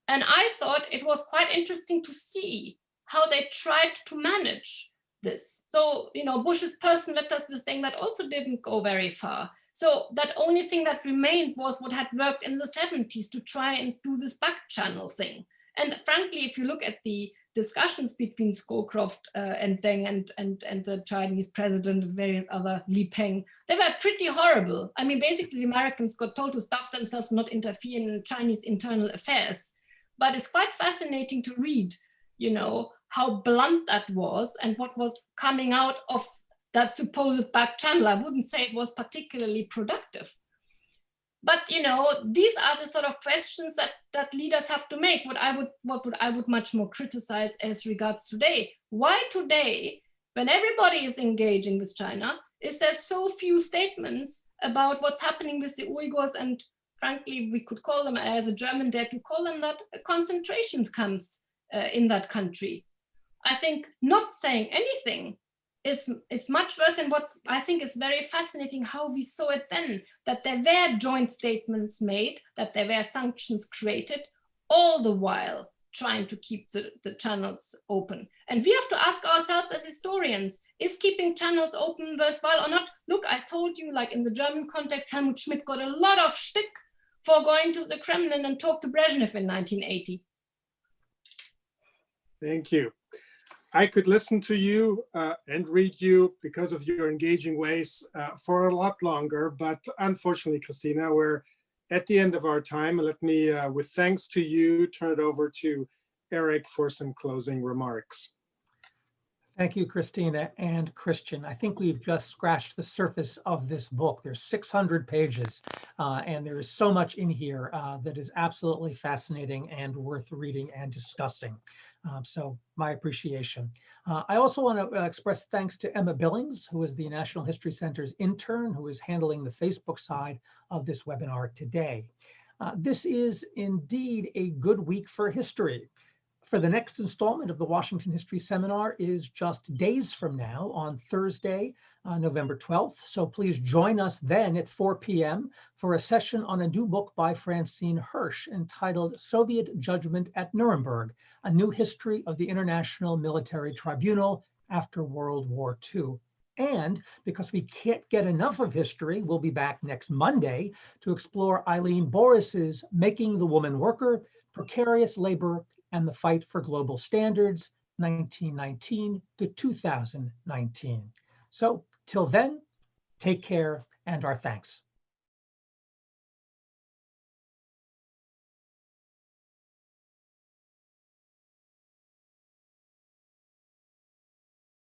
And I thought it was quite interesting to see how they tried to manage this. So, Bush's personal letters were saying that also didn't go very far. So that only thing that remained was what had worked in the 70s to try and do this back channel thing. And frankly, if you look at the discussions between Scowcroft and Deng and the Chinese president and various other Li Peng, they were pretty horrible. I mean, basically the Americans got told to stuff themselves, not interfere in Chinese internal affairs. But it's quite fascinating to read, how blunt that was and what was coming out of that supposed back channel. I wouldn't say it was particularly productive. But these are the sort of questions that leaders have to make. What I would much more criticize as regards today. Why today, when everybody is engaging with China, is there so few statements about what's happening with the Uyghurs? And frankly, we could call them, as a German dare to call them that, concentration camps in that country. I think not saying anything is much worse. And what I think is very fascinating, how we saw it then, that there were joint statements made, that there were sanctions created, all the while trying to keep the channels open. And we have to ask ourselves as historians, is keeping channels open worthwhile or not? Look, I told you, like in the German context, Helmut Schmidt got a lot of shtick for going to the Kremlin and talk to Brezhnev in 1980. Thank you. I could listen to you and read you because of your engaging ways for a lot longer, but unfortunately, Kristina, we're at the end of our time. Let me, with thanks to you, turn it over to Eric for some closing remarks. Thank you, Kristina and Christian. I think we've just scratched the surface of this book. There's 600 pages, and there is so much in here that is absolutely fascinating and worth reading and discussing. So my appreciation. I also want to express thanks to Emma Billings, who is the National History Center's intern, who is handling the Facebook side of this webinar today. This is indeed a good week for history. For the next installment of the Washington History Seminar is just days from now on Thursday, November 12th. So please join us then at 4 p.m. for a session on a new book by Francine Hirsch entitled Soviet Judgment at Nuremberg, A New History of the International Military Tribunal After World War II. And because we can't get enough of history, we'll be back next Monday to explore Eileen Boris's Making the Woman Worker, Precarious Labor, and the Fight for Global Standards, 1919 to 2019. So till then, take care and our thanks.